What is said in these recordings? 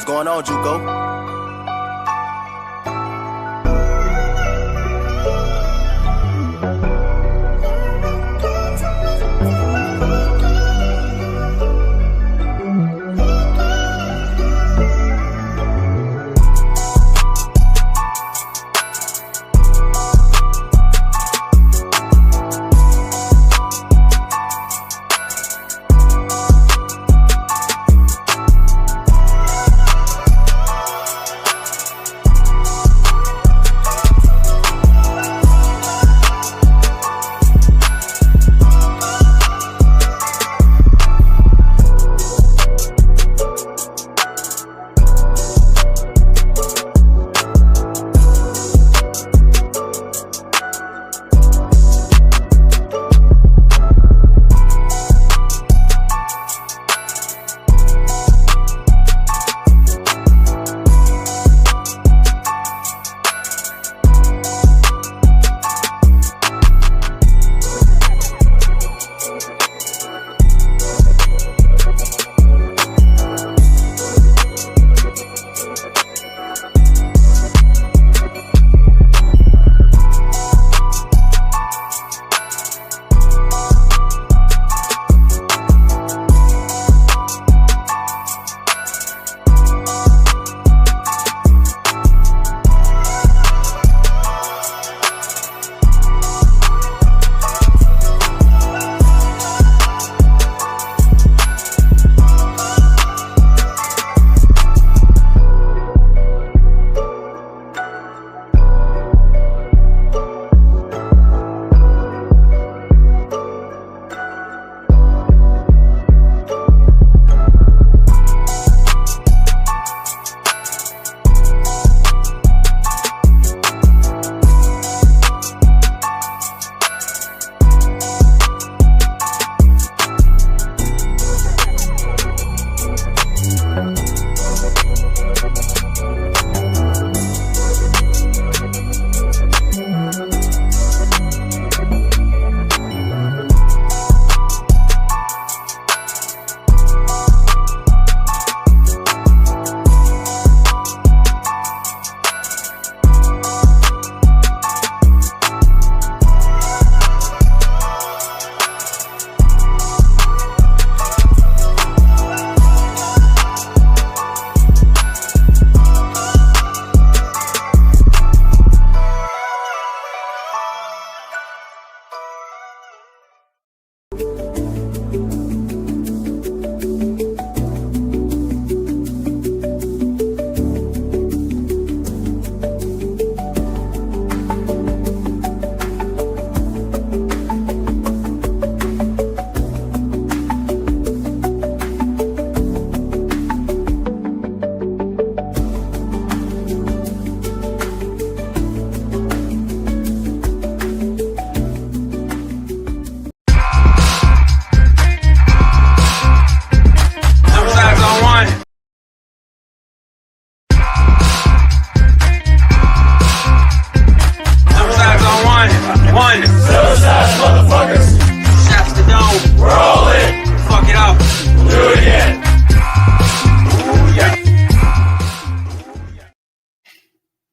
What's going on, Juco?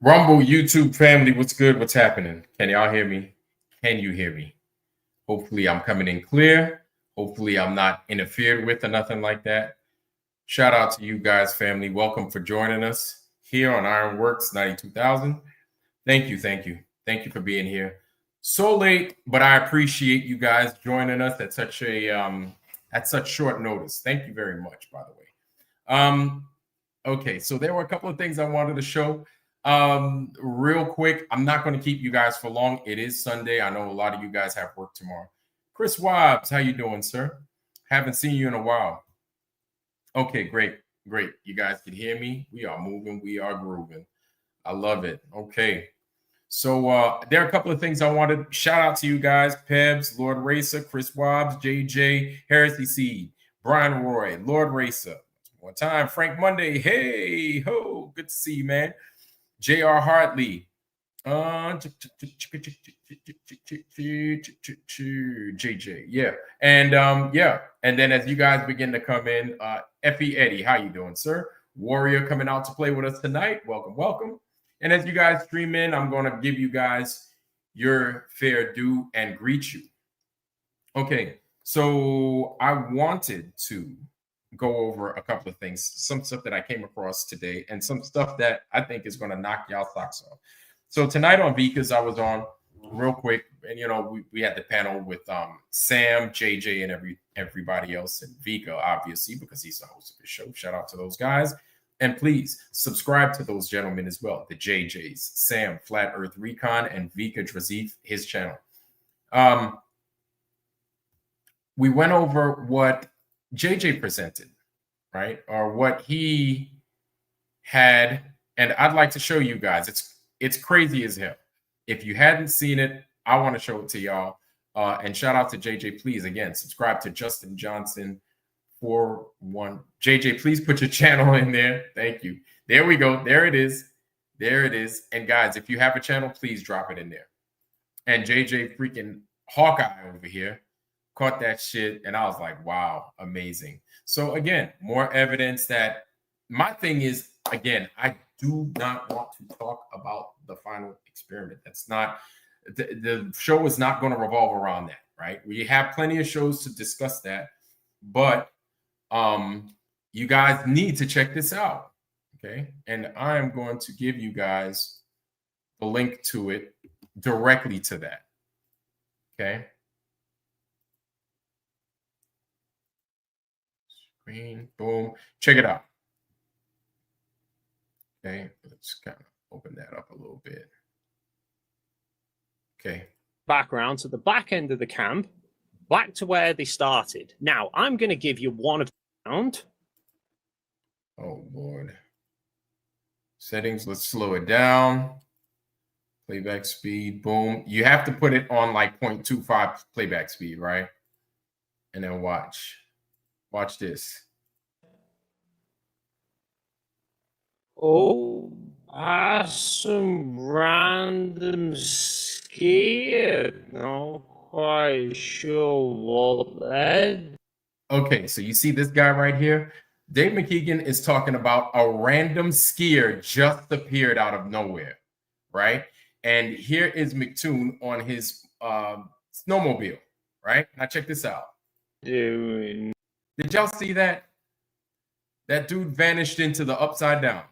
Rumble YouTube family, what's good? What's happening? Can y'all hear me? Can you hear me? Hopefully I'm coming in clear. Hopefully I'm not interfered with or nothing like that. Shout out to you guys, family. Welcome for joining us here on Ironworks 92,000. Thank you. Thank you for being here. So late, but I appreciate you guys joining us at such short notice. Thank you very much, by the way. Okay, so there were a couple of things I wanted to show. Real quick, I'm not going to keep you guys for long. It is Sunday. I know a lot of you guys have work tomorrow. Chris Wobbs, how you doing, sir? Haven't seen you in a while. Okay, great. You guys can hear me. We are moving. We are grooving. I love it. Okay. So there are a couple of things I wanted. Shout out to you guys. Pebs, Lord Racer, Chris Wobbs, JJ, Heresy Seed, Brian Roy, Lord Racer. One time, Frank Monday. Hey, ho. Good to see you, man. J.R. Hartley. JJ. Yeah. And yeah. And then as you guys begin to come in, Effie Eddie, how you doing, sir? Warrior coming out to play with us tonight. Welcome, welcome. And as you guys stream in, I'm going to give you guys your fair due and greet you. Okay, so I wanted to go over a couple of things, some stuff that I came across today, and some stuff that I think is going to knock y'all socks off. So tonight on Vika's, I was on real quick, and we had the panel with Sam, JJ, and everybody else, and Vika, obviously, because he's the host of the show. Shout out to those guys. And please subscribe to those gentlemen as well, the JJs, Sam, Flat Earth Recon, and Vika Drazif, his channel. We went over what JJ presented, right? Or what he had, and I'd like to show you guys. It's crazy as hell. If you hadn't seen it, I want to show it to y'all. And shout out to JJ, please, again, subscribe to Justin Johnson 41. JJ, please put your channel in there. Thank you. There we go. There it is. There it is. And guys, if you have a channel, please drop it in there. And JJ freaking Hawkeye over here caught that shit, and I was like, wow, amazing. So again, more evidence that my thing is, again, I do not want to talk about the final experiment. That's not, the show is not going to revolve around that, right? We have plenty of shows to discuss that, but you guys need to check this out, okay? And I am going to give you guys the link to it directly to that, okay? Screen, boom, check it out. Okay, let's kind of open that up a little bit. Okay. Background to the back end of the camp, back to where they started. Now, I'm going to give you one of the sound. Oh, Lord. Settings, let's slow it down. Playback speed, boom. You have to put it on like 0.25 playback speed, right? And then watch. Watch this. Oh, some random skier. Not quite sure what that. Okay, so you see this guy right here? Dave McKeegan is talking about a random skier just appeared out of nowhere, right? And here is McToon on his snowmobile, right? Now check this out. Doing. Did y'all see that? That dude vanished into the upside down.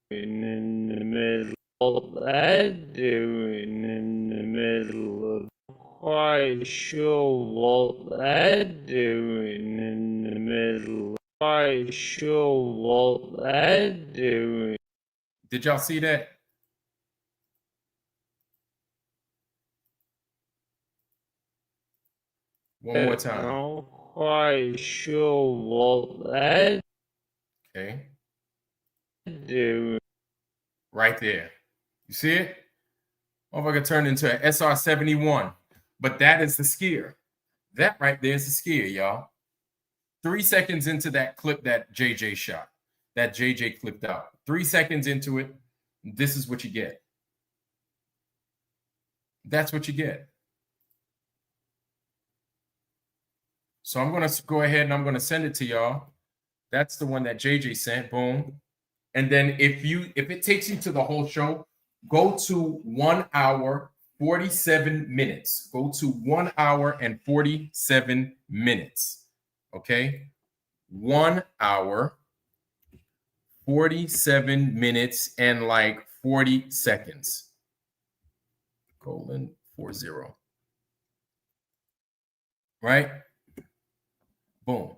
In the middle of that, doing in the middle of quite sure what that doing in the middle. Quite sure what that doing. Did y'all see that? One more time. Not quite sure what that Okay. doing. Right there. You see it? Motherfucker turned into an SR-71. But that is the skier. That right there is the skier, y'all. 3 seconds into that clip that JJ shot, that JJ clipped out. 3 seconds into it, this is what you get. That's what you get. So I'm going to go ahead and I'm going to send it to y'all. That's the one that JJ sent. Boom. And then if it takes you to the whole show, go to 1 hour, 47 minutes. Go to 1 hour and 47 minutes. Okay? 1 hour, 47 minutes, and like 40 seconds. Colon 40. Right? Boom.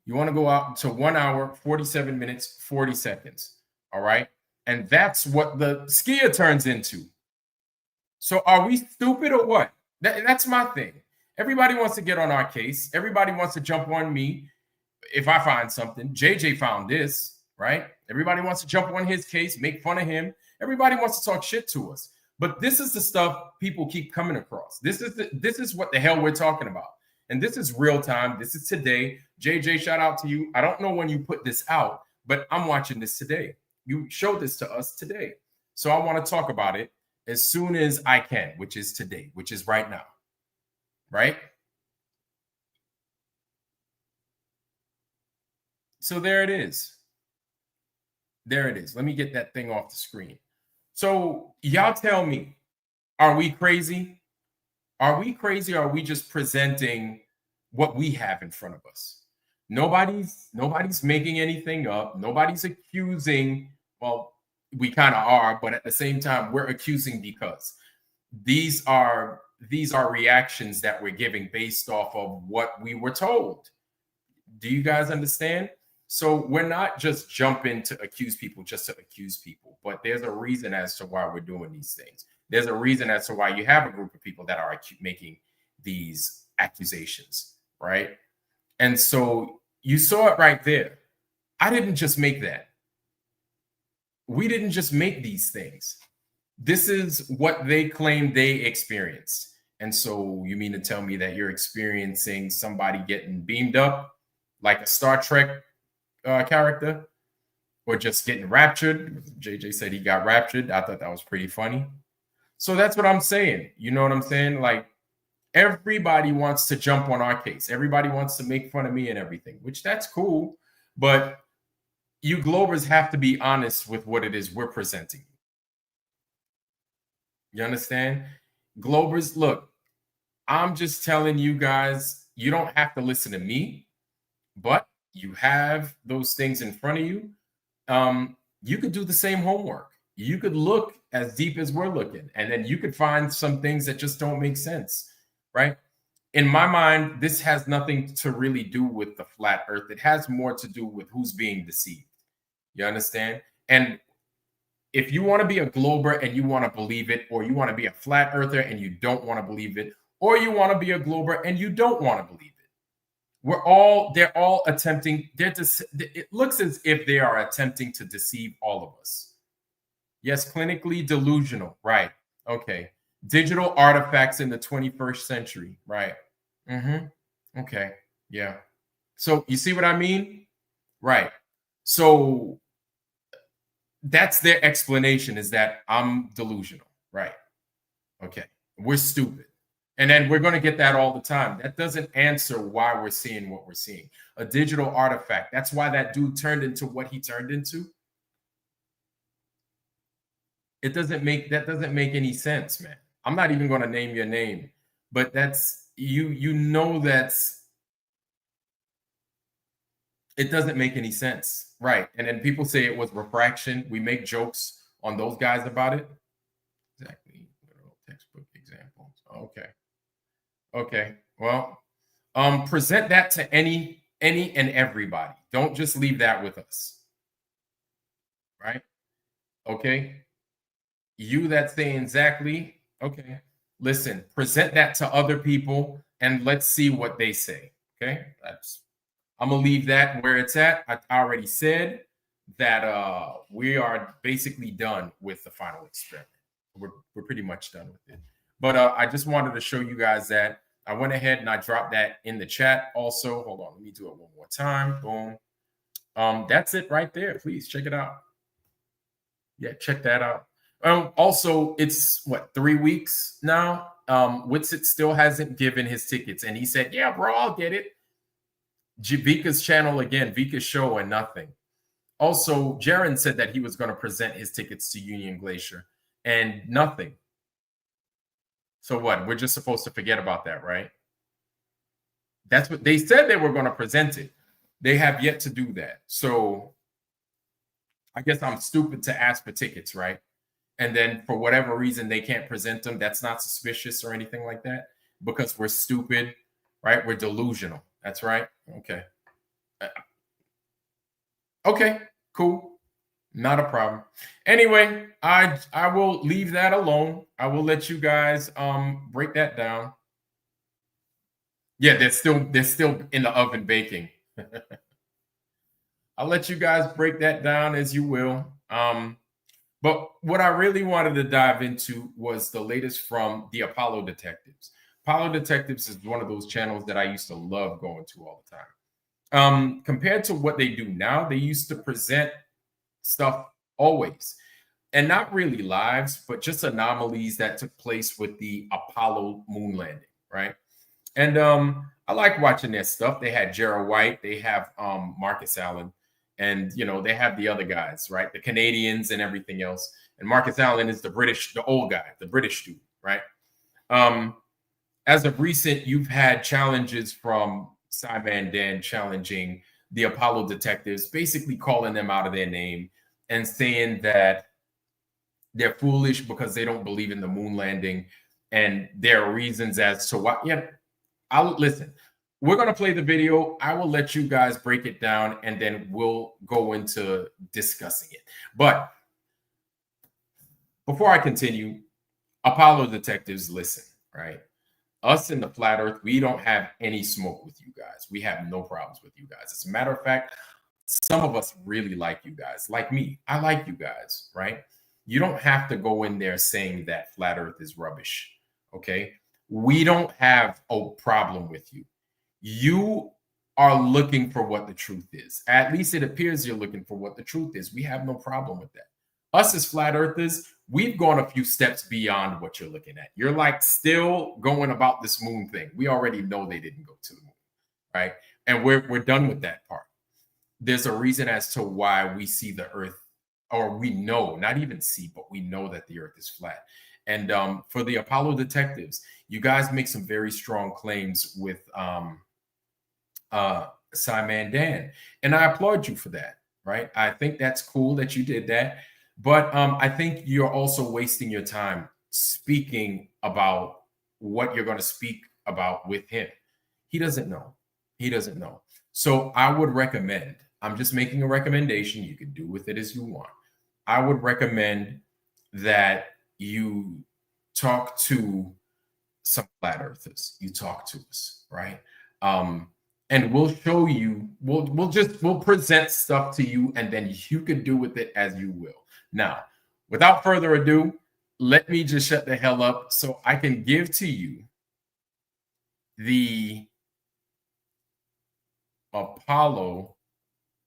You want to go out to 1 hour, 47 minutes, 40 seconds. All right. And that's what the skier turns into. So are we stupid or what? That's my thing. Everybody wants to get on our case. Everybody wants to jump on me if I find something. JJ found this, right? Everybody wants to jump on his case, make fun of him. Everybody wants to talk shit to us. But this is the stuff people keep coming across. This is what the hell we're talking about. And this is real time. This is today. JJ, shout out to you. I don't know when you put this out, but I'm watching this today. You showed this to us today. So I want to talk about it as soon as I can, which is today, which is right now. Right? So there it is. There it is. Let me get that thing off the screen. So y'all tell me, are we crazy? Are we crazy, or are we just presenting what we have in front of us? Nobody's making anything up. Nobody's accusing. Well, we kind of are, but at the same time, we're accusing because these are reactions that we're giving based off of what we were told. Do you guys understand? So we're not just jumping to accuse people just to accuse people, but there's a reason as to why we're doing these things. There's a reason as to why you have a group of people that are making these accusations, right? And so you saw it right there. I didn't just make that. We didn't just make these things. This is what they claim they experienced. And so you mean to tell me that you're experiencing somebody getting beamed up like a Star Trek character, or just getting raptured? JJ said he got raptured. I thought that was pretty funny. So that's what I'm saying. You know what I'm saying? Like, everybody wants to jump on our case. Everybody wants to make fun of me and everything, which that's cool. But you Globers have to be honest with what it is we're presenting. You understand? Globers, look, I'm just telling you guys, you don't have to listen to me, but you have those things in front of you. You could do the same homework. You could look as deep as we're looking, and then you could find some things that just don't make sense, right? In my mind, this has nothing to really do with the flat earth. It has more to do with who's being deceived. You understand? And if you want to be a Glober and you want to believe it, or you want to be a flat earther and you don't want to believe it, or you want to be a Glober and you don't want to believe it, they're all attempting, it looks as if they are attempting to deceive all of us. Yes, clinically delusional, right? Okay. Digital artifacts in the 21st century, right? Okay, yeah. So you see what I mean? Right. So that's their explanation, is that I'm delusional, right? Okay, we're stupid. And then we're going to get that all the time. That doesn't answer why we're seeing what we're seeing. A digital artifact. That's why that dude turned into what he turned into. That doesn't make any sense, man. I'm not even going to name your name, but that's you know that's it doesn't make any sense, right? And then people say it was refraction. We make jokes on those guys about it. Exactly. Textbook examples. Okay. Well, present that to any and everybody. Don't just leave that with us, right? Okay. You that say exactly. Okay. Listen, present that to other people and let's see what they say. Okay. I'm gonna leave that where it's at. I already said that we are basically done with the final experiment. We're pretty much done with it. But I just wanted to show you guys that. I went ahead and I dropped that in the chat also. Hold on, let me do it one more time. Boom. That's it right there. Please check it out. Yeah, check that out. Also, it's what, 3 weeks now? Witsit still hasn't given his tickets, and he said, "Yeah, bro, I'll get it." Vika's channel again, Vika's show, and nothing. Also, Jaron said that he was going to present his tickets to Union Glacier, and nothing. So what? We're just supposed to forget about that, right? That's what they said they were going to present it. They have yet to do that. So I guess I'm stupid to ask for tickets, right? And then for whatever reason, they can't present them. That's not suspicious or anything like that, because we're stupid, right? We're delusional. That's right. Okay. Okay, cool. Not a problem. Anyway, I will leave that alone. I will let you guys break that down. Yeah, they're still in the oven baking. I'll let you guys break that down as you will. But what I really wanted to dive into was the latest from the Apollo Detectives. Apollo Detectives is one of those channels that I used to love going to all the time. Compared to what they do now, they used to present stuff always, and not really lives, but just anomalies that took place with the Apollo moon landing, right? And I like watching their stuff. They had Gerald White, they have Marcus Allen. And, you know, they have the other guys, right? The Canadians and everything else. And Marcus Allen is the British, the old guy, the British dude, right? As of recent, you've had challenges from Simon Dan challenging the Apollo detectives, basically calling them out of their name and saying that they're foolish because they don't believe in the moon landing. And there are reasons as to why. Yeah, I'll listen. We're going to play the video. I will let you guys break it down, and then we'll go into discussing it. But before I continue, Apollo detectives, listen, right? Us in the flat earth, we don't have any smoke with you guys. We have no problems with you guys. As a matter of fact, some of us really like you guys. Like me, I like you guys, right? You don't have to go in there saying that flat earth is rubbish, okay? We don't have a problem with you. You are looking for what the truth is. At least it appears you're looking for what the truth is. We have no problem with that. Us as flat earthers, we've gone a few steps beyond what you're looking at. You're like still going about this moon thing. We already know they didn't go to the moon, right? And we're done with that part. There's a reason as to why we see the earth, or we know, not even see, but we know that the earth is flat. And for the Apollo detectives, you guys make some very strong claims with Simon Dan. And I applaud you for that, right? I think that's cool that you did that. But I think you're also wasting your time speaking about what you're going to speak about with him. He doesn't know. He doesn't know. So I would recommend, I'm just making a recommendation. You can do with it as you want. I would recommend that you talk to some flat earthers. You talk to us, right? And we'll show you, we'll present stuff to you, and then you can do with it as you will. Now, without further ado, let me just shut the hell up so I can give to you the Apollo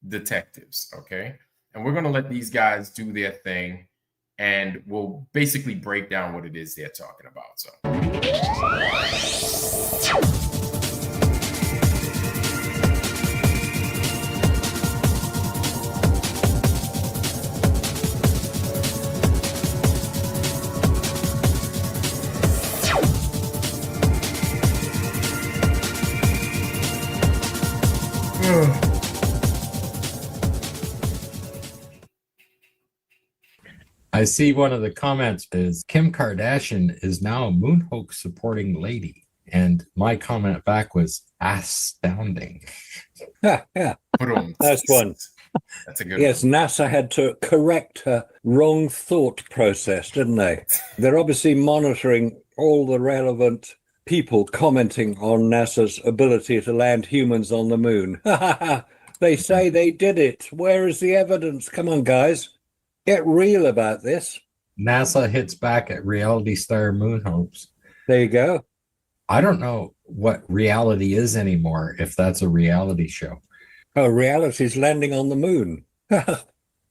detectives, okay? And we're going to let these guys do their thing, and we'll basically break down what it is they're talking about. So. I see one of the comments is Kim Kardashian is now a moon hoax supporting lady. And my comment back was astounding. Yeah, nice one. That's a good yes, one. NASA had to correct her wrong thought process, didn't they? They're obviously monitoring all the relevant people commenting on NASA's ability to land humans on the moon. They say they did it. Where is the evidence? Come on, guys. Get real about this. NASA hits back at reality star moon hoax. There you go. I don't know what reality is anymore, if that's a reality show. Oh, reality's landing on the moon.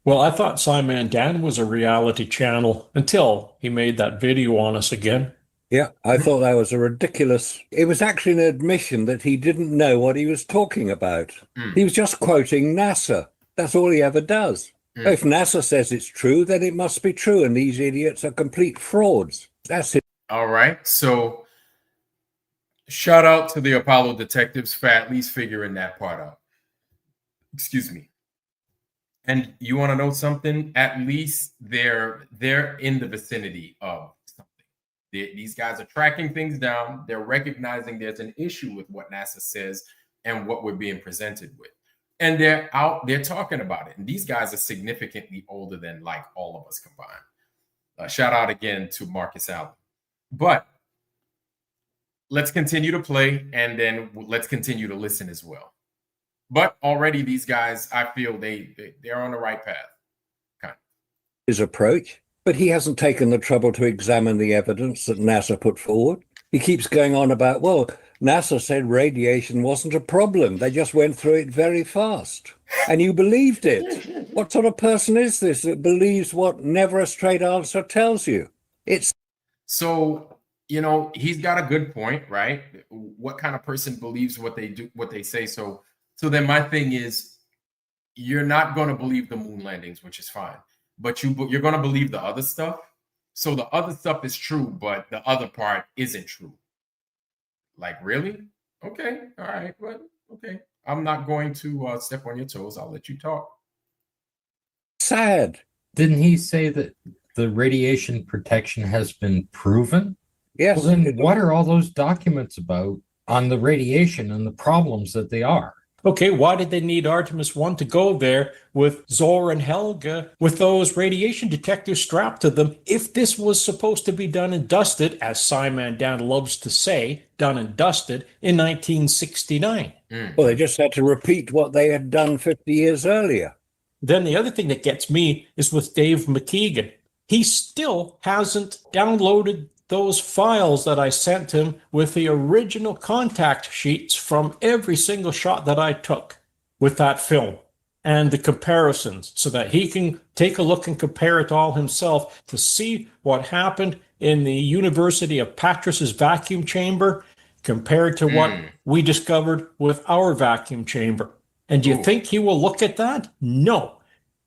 Well, I thought Simon Dan was a reality channel until he made that video on us again. Yeah, I thought that was a ridiculous. It was actually an admission that he didn't know what he was talking about. He was just quoting NASA. That's all he ever does. If NASA says it's true, then it must be true, and these idiots are complete frauds. That's it. All right. So shout out to the Apollo detectives for at least figuring that part out. Excuse me. And you want to know something? At least they're in the vicinity of something. These guys are tracking things down. They're recognizing there's an issue with what NASA says and what we're being presented with. And they're talking about it. And these guys are significantly older than like all of us combined. Shout out again to Marcus Allen. But let's continue to play, and then let's continue to listen as well. But already these guys, I feel they're on the right path. Kind of. His approach, but he hasn't taken the trouble to examine the evidence that NASA put forward. He keeps going on about, well, NASA said radiation wasn't a problem. They just went through it very fast. And you believed it. What sort of person is this that believes what never a straight answer tells you? It's so, you know, he's got a good point, right? What kind of person believes what they do, what they say? So then my thing is, you're not going to believe the moon landings, which is fine, but you're going to believe the other stuff. So the other stuff is true, but the other part isn't true. Like, really? Okay, all right, well, okay. I'm not going to step on your toes. I'll let you talk. Sad. Didn't he say that the radiation protection has been proven? Yes. Well, then what are all those documents about on the radiation and the problems that they are? Okay, why did they need Artemis 1 to go there with Zor and Helga with those radiation detectors strapped to them if this was supposed to be done and dusted, as Simon Dan loves to say, done and dusted in 1969? Well, they just had to repeat what they had done 50 years earlier. Then the other thing that gets me is with Dave McKeegan. He still hasn't downloaded those files that I sent him with the original contact sheets from every single shot that I took with that film and the comparisons so that he can take a look and compare it all himself to see what happened in the University of Patras' vacuum chamber compared to what we discovered with our vacuum chamber. And do you think he will look at that? No.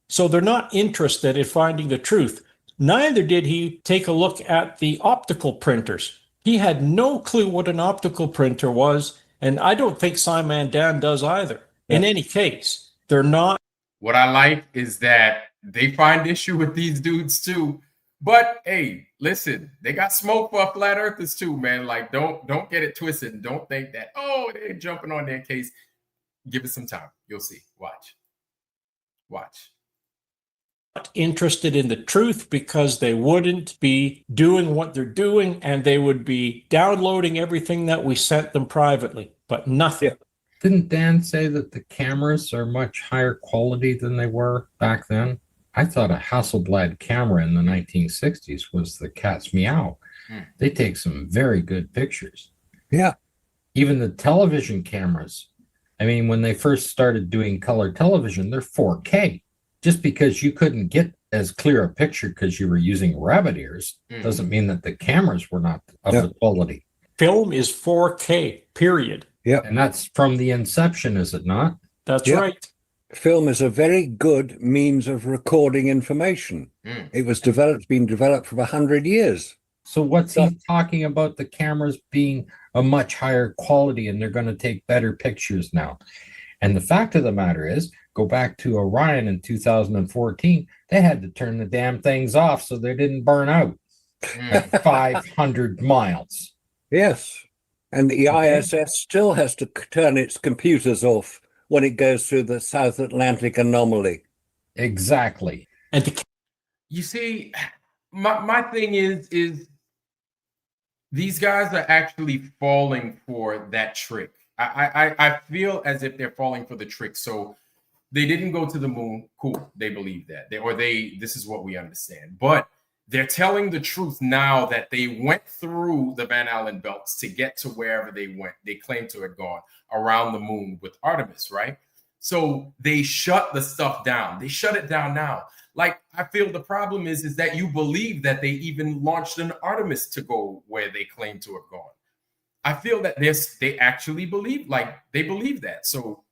So they're not interested in finding the truth. Neither did he take a look at the optical printers. He had no clue what an optical printer was, and I don't think Simon Dan does either. In any case, they're not. What I like is that they find issue with these dudes too. But hey, listen, they got smoke for flat earthers too, man. Like, don't get it twisted and don't think that, oh, they're jumping on their case. Give it some time. You'll see. Watch. Interested in the truth because they wouldn't be doing what they're doing and they would be downloading everything that we sent them privately, but nothing. Didn't Dan say that the cameras are much higher quality than they were back then? I thought a Hasselblad camera in the 1960s was the cat's meow. They take some very good pictures. Yeah. Even the television cameras. I mean, when they first started doing color television, they're 4K. Just because you couldn't get as clear a picture because you were using rabbit ears doesn't mean that the cameras were not of the quality. Film is 4K, period. Yeah. And that's from the inception, is it not? That's right. Film is a very good means of recording information. It was been developed for 100 years. So what's he talking about the cameras being a much higher quality and they're going to take better pictures now? And the fact of the matter is, go back to Orion in 2014, they had to turn the damn things off so they didn't burn out at 500 miles. Yes. And the ISS still has to turn its computers off when it goes through the South Atlantic anomaly. Exactly. And you see, my thing is these guys are actually falling for that trick. I feel as if they're falling for the trick. So they didn't go to the moon. Cool. They believe that. This is what we understand. But they're telling the truth now that they went through the Van Allen belts to get to wherever they went. They claim to have gone around the moon with Artemis, right? So they shut the stuff down. They shut it down now. Like, I feel the problem is that you believe that they even launched an Artemis to go where they claim to have gone. I feel that they actually believe, they believe that. So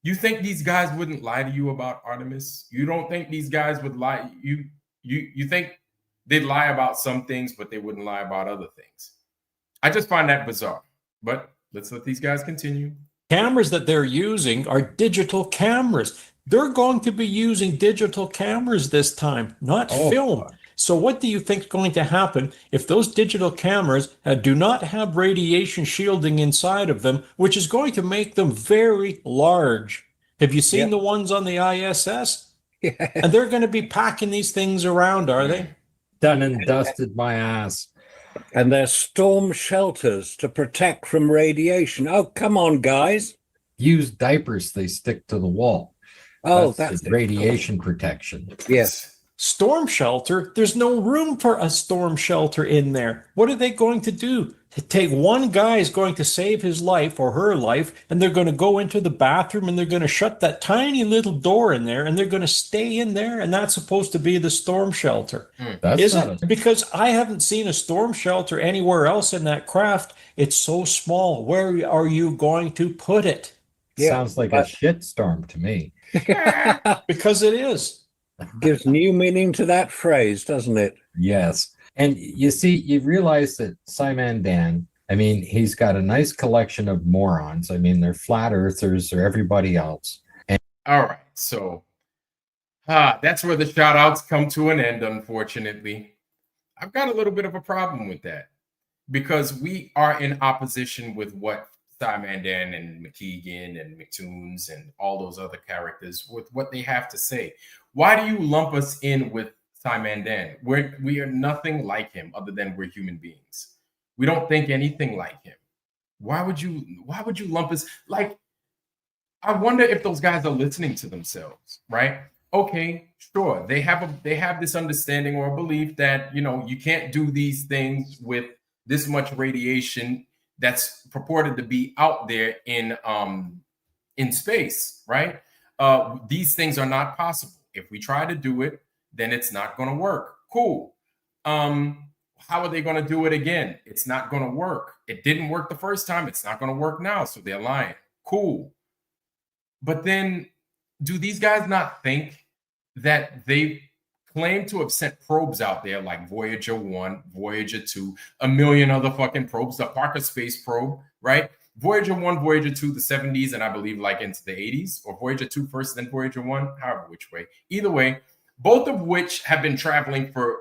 you think these guys wouldn't lie to you about Artemis? You don't think these guys would lie? You think they'd lie about some things, but they wouldn't lie about other things. I just find that bizarre. But let's let these guys continue. cameras that they're using are digital cameras. They're going to be using digital cameras this time, not film. So what do you think is going to happen if those digital cameras do not have radiation shielding inside of them, which is going to make them very large? Have you seen the ones on the ISS? Yeah. And they're going to be packing these things around, are they? Done and dusted my ass. And they're storm shelters to protect from radiation. Oh, come on, guys. Use diapers they stick to the wall. Oh, that's it. radiation protection. Yes. Storm shelter? There's no room for a storm shelter in there. What are they going to do? Take one guy is going to save his life or her life, and they're going to go into the bathroom and they're going to shut that tiny little door in there and they're going to stay in there, and that's supposed to be the storm shelter. That's Isn't because I haven't seen a storm shelter anywhere else in that craft. It's so small. Where are you going to put it? Yeah, Sounds like a but shitstorm to me. Because it is. gives new meaning to that phrase, doesn't it? Yes. And you see, you realize that Simon Dan, I mean, he's got a nice collection of morons. I mean, they're flat earthers or everybody else. All right. So that's where the shout outs come to an end, unfortunately. I've got a little bit of a problem with that because we are in opposition with what Simon Dan and McKeegan and McToons and all those other characters with what they have to say. Why do you lump us in with Simon Dan? We are nothing like him other than we're human beings. We don't think anything like him. Why would you lump us like? I wonder if those guys are listening to themselves, right? Okay, sure. They have this understanding or belief that, you know, you can't do these things with this much radiation that's purported to be out there in space, right? These things are not possible. If we try to do it, then it's not going to work. Cool. How are they going to do it again? It's not going to work. It didn't work the first time. It's not going to work now. So they're lying. Cool. But then do these guys not think that they claim to have sent probes out there like Voyager 1, Voyager 2, a million other fucking probes, the Parker Space Probe, right? Voyager 1, Voyager 2, the 70s, and I believe like into the 80s, or Voyager 2 first, then Voyager 1, however which way. Either way, both of which have been traveling for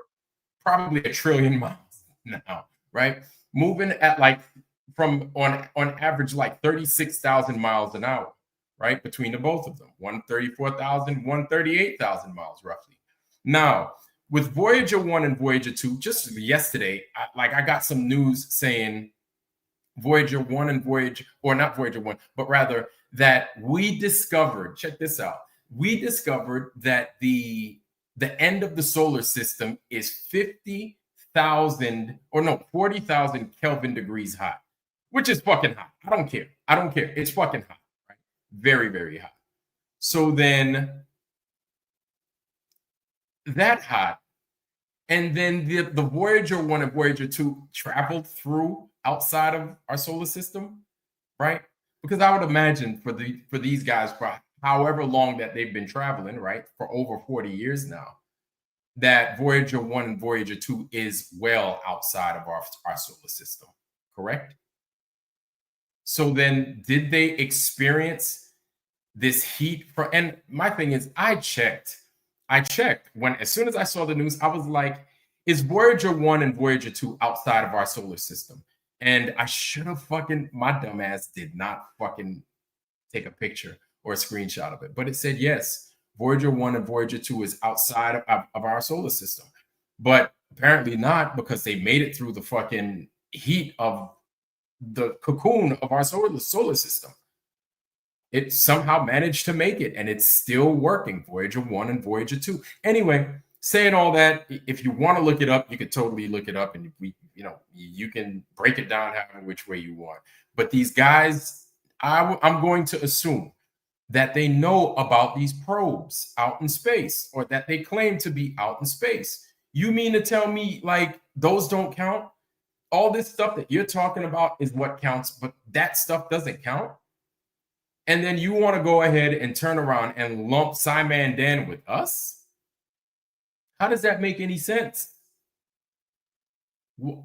probably 1 trillion miles now, right? Moving at like from on average like 36,000 miles an hour, right? Between the both of them, 134,000, 138,000 miles roughly. Now, with Voyager 1 and Voyager 2, just yesterday, I got some news saying Voyager 1 and Voyager, or not Voyager 1, but rather that we discovered, check this out, we discovered that the end of the solar system is 40,000 Kelvin degrees hot, which is fucking hot. I don't care. It's fucking hot, right? Very, very hot. So then that hot, and then the Voyager 1 and Voyager 2 traveled through outside of our solar system, right? Because I would imagine for these guys, for however long that they've been traveling, right, for over 40 years now, that Voyager 1 and Voyager 2 is well outside of our solar system, correct? So then did they experience this heat and my thing is I checked when as soon as I saw the news, I was like, is Voyager 1 and Voyager 2 outside of our solar system? And I should have my dumbass did not fucking take a picture or a screenshot of it, but it said yes, Voyager 1 and Voyager 2 is outside of our solar system. But apparently not, because they made it through the fucking heat of the cocoon of our solar system. It somehow managed to make it, and it's still working, Voyager 1 and Voyager 2. Anyway, saying all that, if you want to look it up, you could totally look it up, and you can break it down however which way you want. But these guys, I'm going to assume that they know about these probes out in space, or that they claim to be out in space. You mean to tell me like those don't count? All this stuff that you're talking about is what counts, but that stuff doesn't count? And then you want to go ahead and turn around and lump Simon Dan with us? How does that make any sense?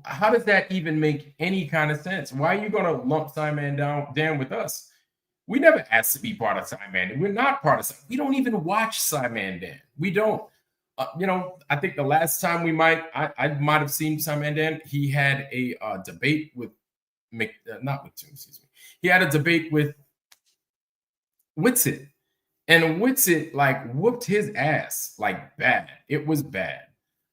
How does that even make any kind of sense? Why are you going to lump Simon Dan with us? We never asked to be part of Simon. We're not part of Simon. We don't even watch Simon Dan. We don't. I think the last time I might have seen Simon Dan, he had a debate with He had a debate with Witsit, and Witsit like whooped his ass like bad. It was bad.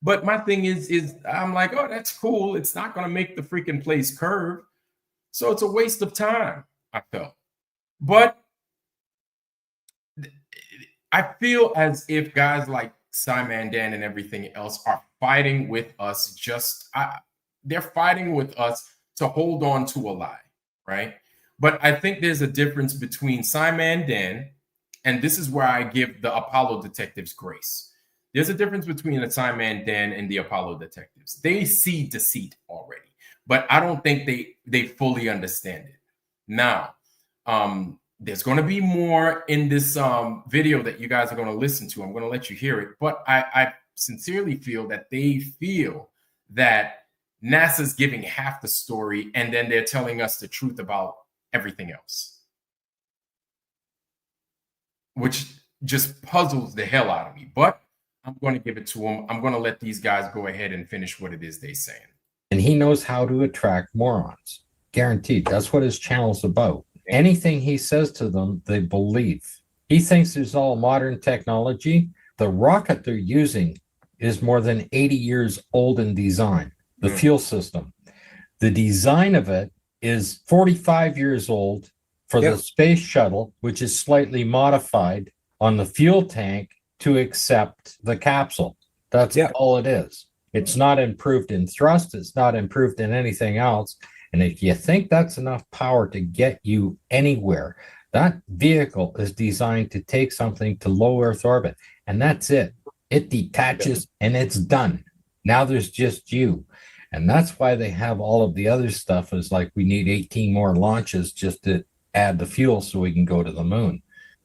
But my thing is I'm like, oh, that's cool. It's not going to make the freaking place curve, so it's a waste of time, I felt. But I feel as if guys like Simon Dan and everything else are fighting with us. They're fighting with us to hold on to a lie, right? But I think there's a difference between Simon Dan, and this is where I give the Apollo detectives grace. There's a difference between a Simon Dan and the Apollo detectives. They see deceit already, but I don't think they fully understand it. Now, There's going to be more in this video that you guys are going to listen to. I'm going to let you hear it. But I sincerely feel that they feel that NASA's giving half the story and then they're telling us the truth about everything else, which just puzzles the hell out of me. But I'm going to give it to them. I'm going to let these guys go ahead and finish what it is they're saying. And he knows how to attract morons. Guaranteed. That's what his channel's about. Anything he says to them, they believe. He thinks there's all modern technology. The rocket they're using is more than 80 years old in design. The fuel system. The design of it is 45 years old for the space shuttle, which is slightly modified on the fuel tank to accept the capsule. That's all it is. It's not improved in thrust. It's not improved in anything else. And if you think that's enough power to get you anywhere, that vehicle is designed to take something to low Earth orbit. And that's it. It detaches and it's done. Now there's just you. And that's why they have all of the other stuff is like we need 18 more launches just to add the fuel so we can go to the moon.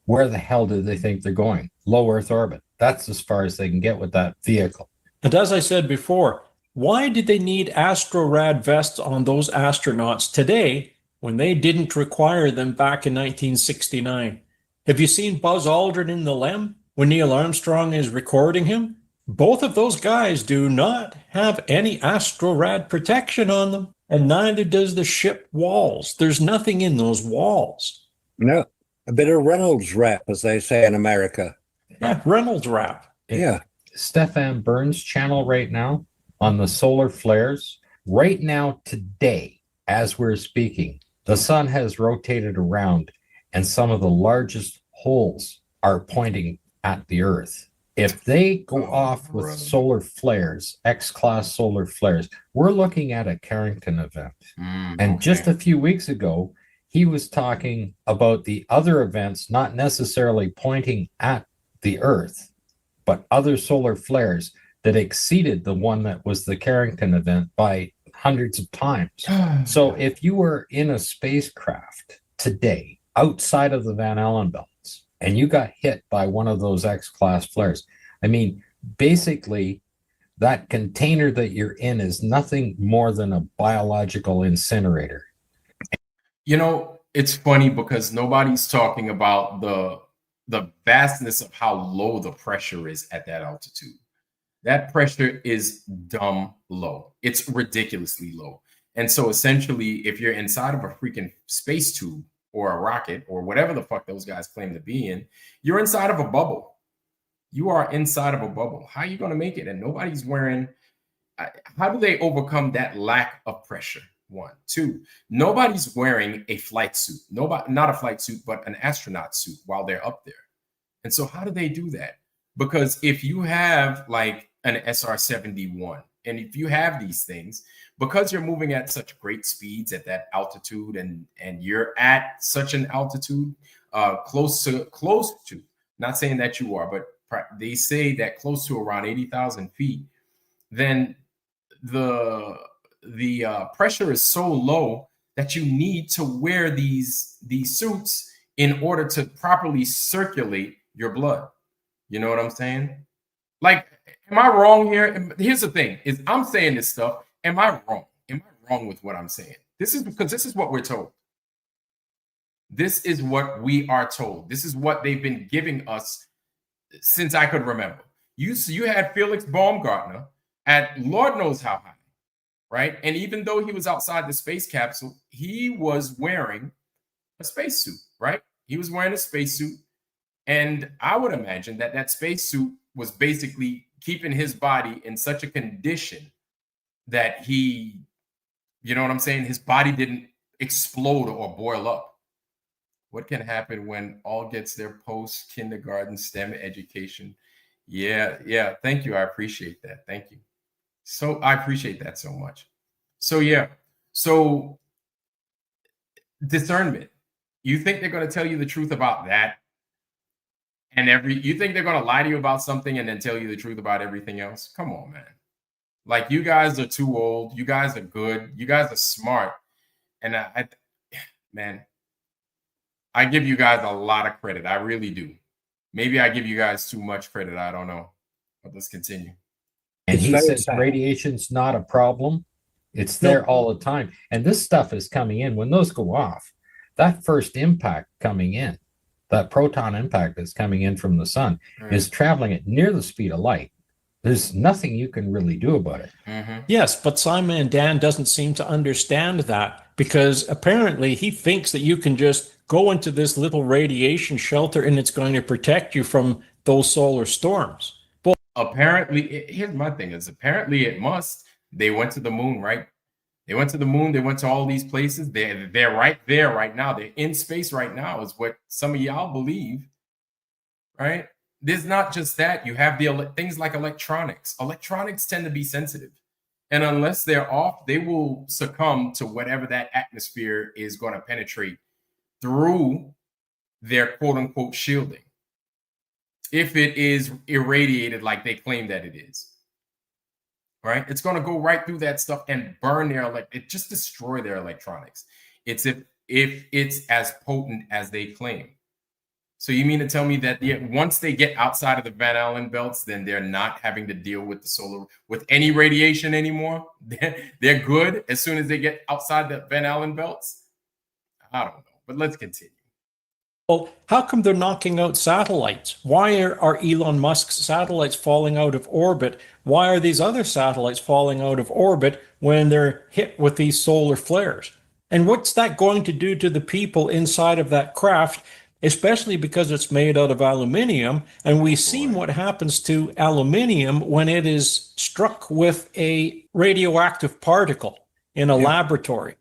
Where the hell do they think they're going? Low Earth orbit. That's as far as they can get with that vehicle. And as I said before, why did they need AstroRad vests on those astronauts today when they didn't require them back in 1969? Have you seen Buzz Aldrin in the LEM when Neil Armstrong is recording him? Both of those guys do not have any AstroRad protection on them, and neither does the ship walls. There's nothing in those walls. No, a bit of Reynolds wrap, as they say in America. Yeah, Reynolds wrap. Yeah. Stefan Burns' channel right now on the solar flares. Right now, today, as we're speaking, the sun has rotated around and some of the largest holes are pointing at the Earth. If they go off with solar flares, X-class solar flares, we're looking at a Carrington event. And just a few weeks ago, he was talking about the other events, not necessarily pointing at the Earth, but other solar flares that exceeded the one that was the Carrington event by hundreds of times. So if you were in a spacecraft today outside of the Van Allen belts and you got hit by one of those X-class flares, I mean, basically that container that you're in is nothing more than a biological incinerator. You know, it's funny because nobody's talking about the vastness of how low the pressure is at that altitude. That pressure is dumb low. It's ridiculously low. And so essentially, if you're inside of a freaking space tube or a rocket or whatever the fuck those guys claim to be in, you're inside of a bubble. You are inside of a bubble. How are you going to make it? And nobody's wearing, how do they overcome that lack of pressure? One. Two, nobody's wearing a flight suit. Nobody, not a flight suit, but an astronaut suit while they're up there. And so how do they do that? Because if you have like an SR-71, and if you have these things, because you're moving at such great speeds at that altitude and you're at such an altitude, close to, not saying that you are, but they say that close to around 80,000 feet, then the pressure is so low that you need to wear these suits in order to properly circulate your blood. You know what I'm saying? Like, am I wrong here? Here's the thing: is I'm saying this stuff. Am I wrong? Am I wrong with what I'm saying? This is because this is what we're told. This is what we are told. This is what they've been giving us since I could remember. You had Felix Baumgartner at Lord knows how high, right? And even though he was outside the space capsule, he was wearing a spacesuit, right? He was wearing a spacesuit. And I would imagine that that spacesuit was basically keeping his body in such a condition that he, you know what I'm saying? His body didn't explode or boil up. What can happen when all gets their post-kindergarten STEM education? Yeah. Thank you. I appreciate that. Thank you. So I appreciate that so much. So yeah. So discernment. You think they're going to tell you the truth about that? And you think they're going to lie to you about something and then tell you the truth about everything else? Come on, man. Like, you guys are too old. You guys are good. You guys are smart. And man, I give you guys a lot of credit. I really do. Maybe I give you guys too much credit. I don't know. But let's continue. And It's he very says sad. radiation's not a problem. It's there all the time. And this stuff is coming in. When those go off, that first impact coming in, that proton impact that's coming in from the sun, is traveling at near the speed of light. There's nothing you can really do about it. Yes, but Simon Dan doesn't seem to understand that, because apparently he thinks that you can just go into this little radiation shelter and it's going to protect you from those solar storms. Apparently, here's my thing is apparently it must. They went to the moon, right? They went to the moon. They went to all these places. They're right there right now. They're in space right now is what some of y'all believe, right? There's not just that. You have the things like electronics. Electronics tend to be sensitive. And unless they're off, they will succumb to whatever that atmosphere is going to penetrate through their quote unquote shielding. If it is irradiated like they claim that it is, right? It's going to go right through that stuff and burn it just destroy their electronics. It's if it's as potent as they claim. So you mean to tell me that once they get outside of the Van Allen belts, then they're not having to deal with with any radiation anymore? They're good as soon as they get outside the Van Allen belts? I don't know, but let's continue. Well, how come they're knocking out satellites? Why are Elon Musk's satellites falling out of orbit? Why are these other satellites falling out of orbit when they're hit with these solar flares? And what's that going to do to the people inside of that craft, especially because it's made out of aluminium? And we've seen what happens to aluminium when it is struck with a radioactive particle in a laboratory.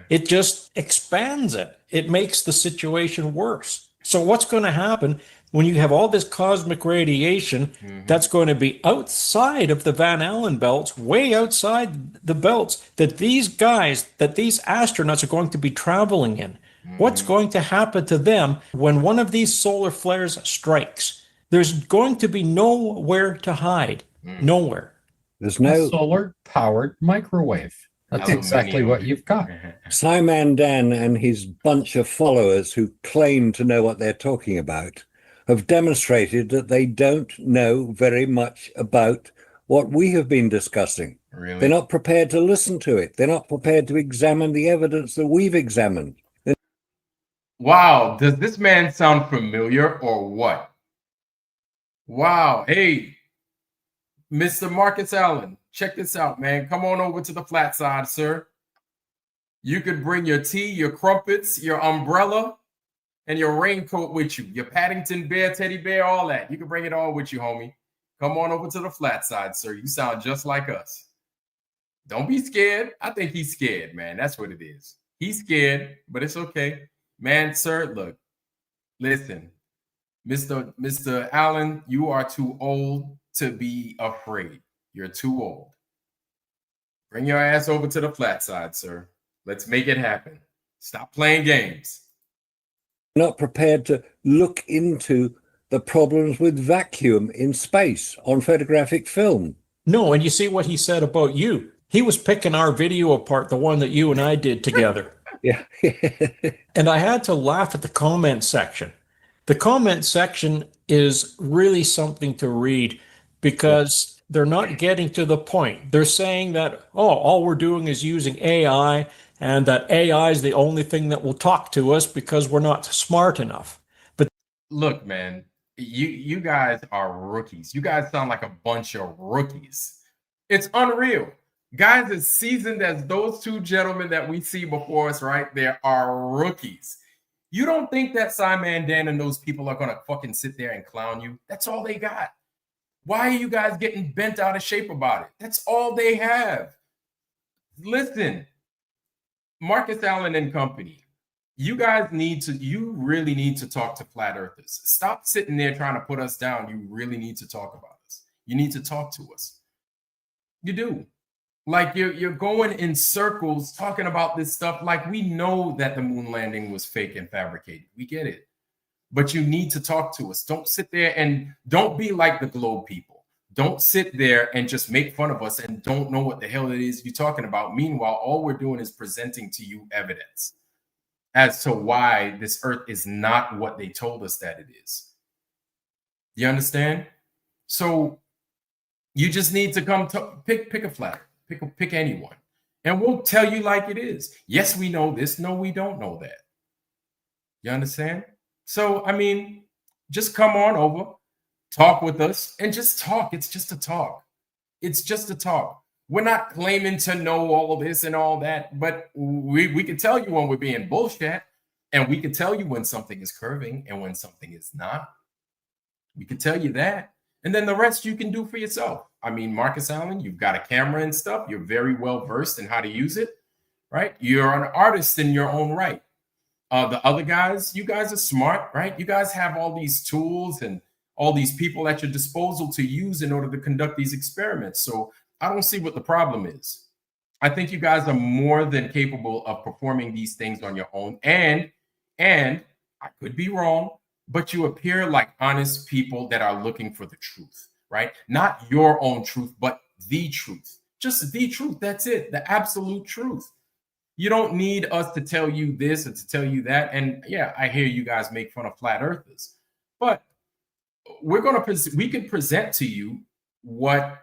It just expands it. It makes the situation worse. So what's going to happen when you have all this cosmic radiation that's going to be outside of the Van Allen belts, way outside the belts that these guys, that these astronauts are going to be traveling in? What's going to happen to them when one of these solar flares strikes? There's going to be nowhere to hide. Nowhere. There's A no solar-powered microwave. That's exactly what you've got. Simon Dan and his bunch of followers who claim to know what they're talking about have demonstrated that they don't know very much about what we have been discussing. Really? They're not prepared to listen to it. They're not prepared to examine the evidence that we've examined. Wow, does this man sound familiar or what? Wow, hey, Mr. Marcus Allen, check this out, man. Come on over to the flat side, sir. You could bring your tea, your crumpets, your umbrella, and your raincoat with you. Your Paddington bear, teddy bear, all that. You can bring it all with you, homie. Come on over to the flat side, sir. You sound just like us. Don't be scared. I think he's scared, man. That's what it is. He's scared, but it's okay. Man, sir, look, listen, Mr. Allen, you are too old to be afraid. You're too old. Bring your ass over to the flat side, sir. Let's make it happen. Stop playing games. Not prepared to look into the problems with vacuum in space on photographic film. No, and you see what he said about you. He was picking our video apart, the one that you and I did together. Yeah. And I had to laugh at the comment section. The comment section is really something to read because they're not getting to the point. They're saying that, oh, all we're doing is using AI and that AI is the only thing that will talk to us because we're not smart enough. But look, man, you guys are rookies. You guys sound like a bunch of rookies. It's unreal. Guys as seasoned as those two gentlemen that we see before us right there are rookies. You don't think that Simon Dan and those people are going to fucking sit there and clown you? That's all they got. Why are you guys getting bent out of shape about it? That's all they have. Listen, Marcus Allen and company, you really need to talk to flat earthers. Stop sitting there trying to put us down. You really need to talk about us. You need to talk to us. You do. Like you're going in circles talking about this stuff like we know that the moon landing was fake and fabricated. We get it. But you need to talk to us. Don't sit there and don't be like the Globe people. Don't sit there and just make fun of us and don't know what the hell it is you're talking about. Meanwhile, all we're doing is presenting to you evidence. as to why this earth is not what they told us that it is. You understand? So you just need to come to pick a flat, pick anyone, and we'll tell you like it is. Yes, we know this. No, we don't know that. You understand? So, I mean, just come on over, talk with us, and just talk. It's just a talk. It's just a talk. We're not claiming to know all this and all that, but we can tell you when we're being bullshit, and we can tell you when something is curving and when something is not. We can tell you that. And then the rest you can do for yourself. I mean, Marcus Allen, you've got a camera and stuff. You're very well versed in how to use it, right? You're an artist in your own right. The other guys, you guys are smart, right? You guys have all these tools and all these people at your disposal to use in order to conduct these experiments. So I don't see what the problem is. I think you guys are more than capable of performing these things on your own. And I could be wrong, but you appear like honest people that are looking for the truth, right? Not your own truth, but the truth. Just the truth. That's it. The absolute truth. You don't need us to tell you this or to tell you that. And yeah, I hear you guys make fun of flat earthers, but we can present to you what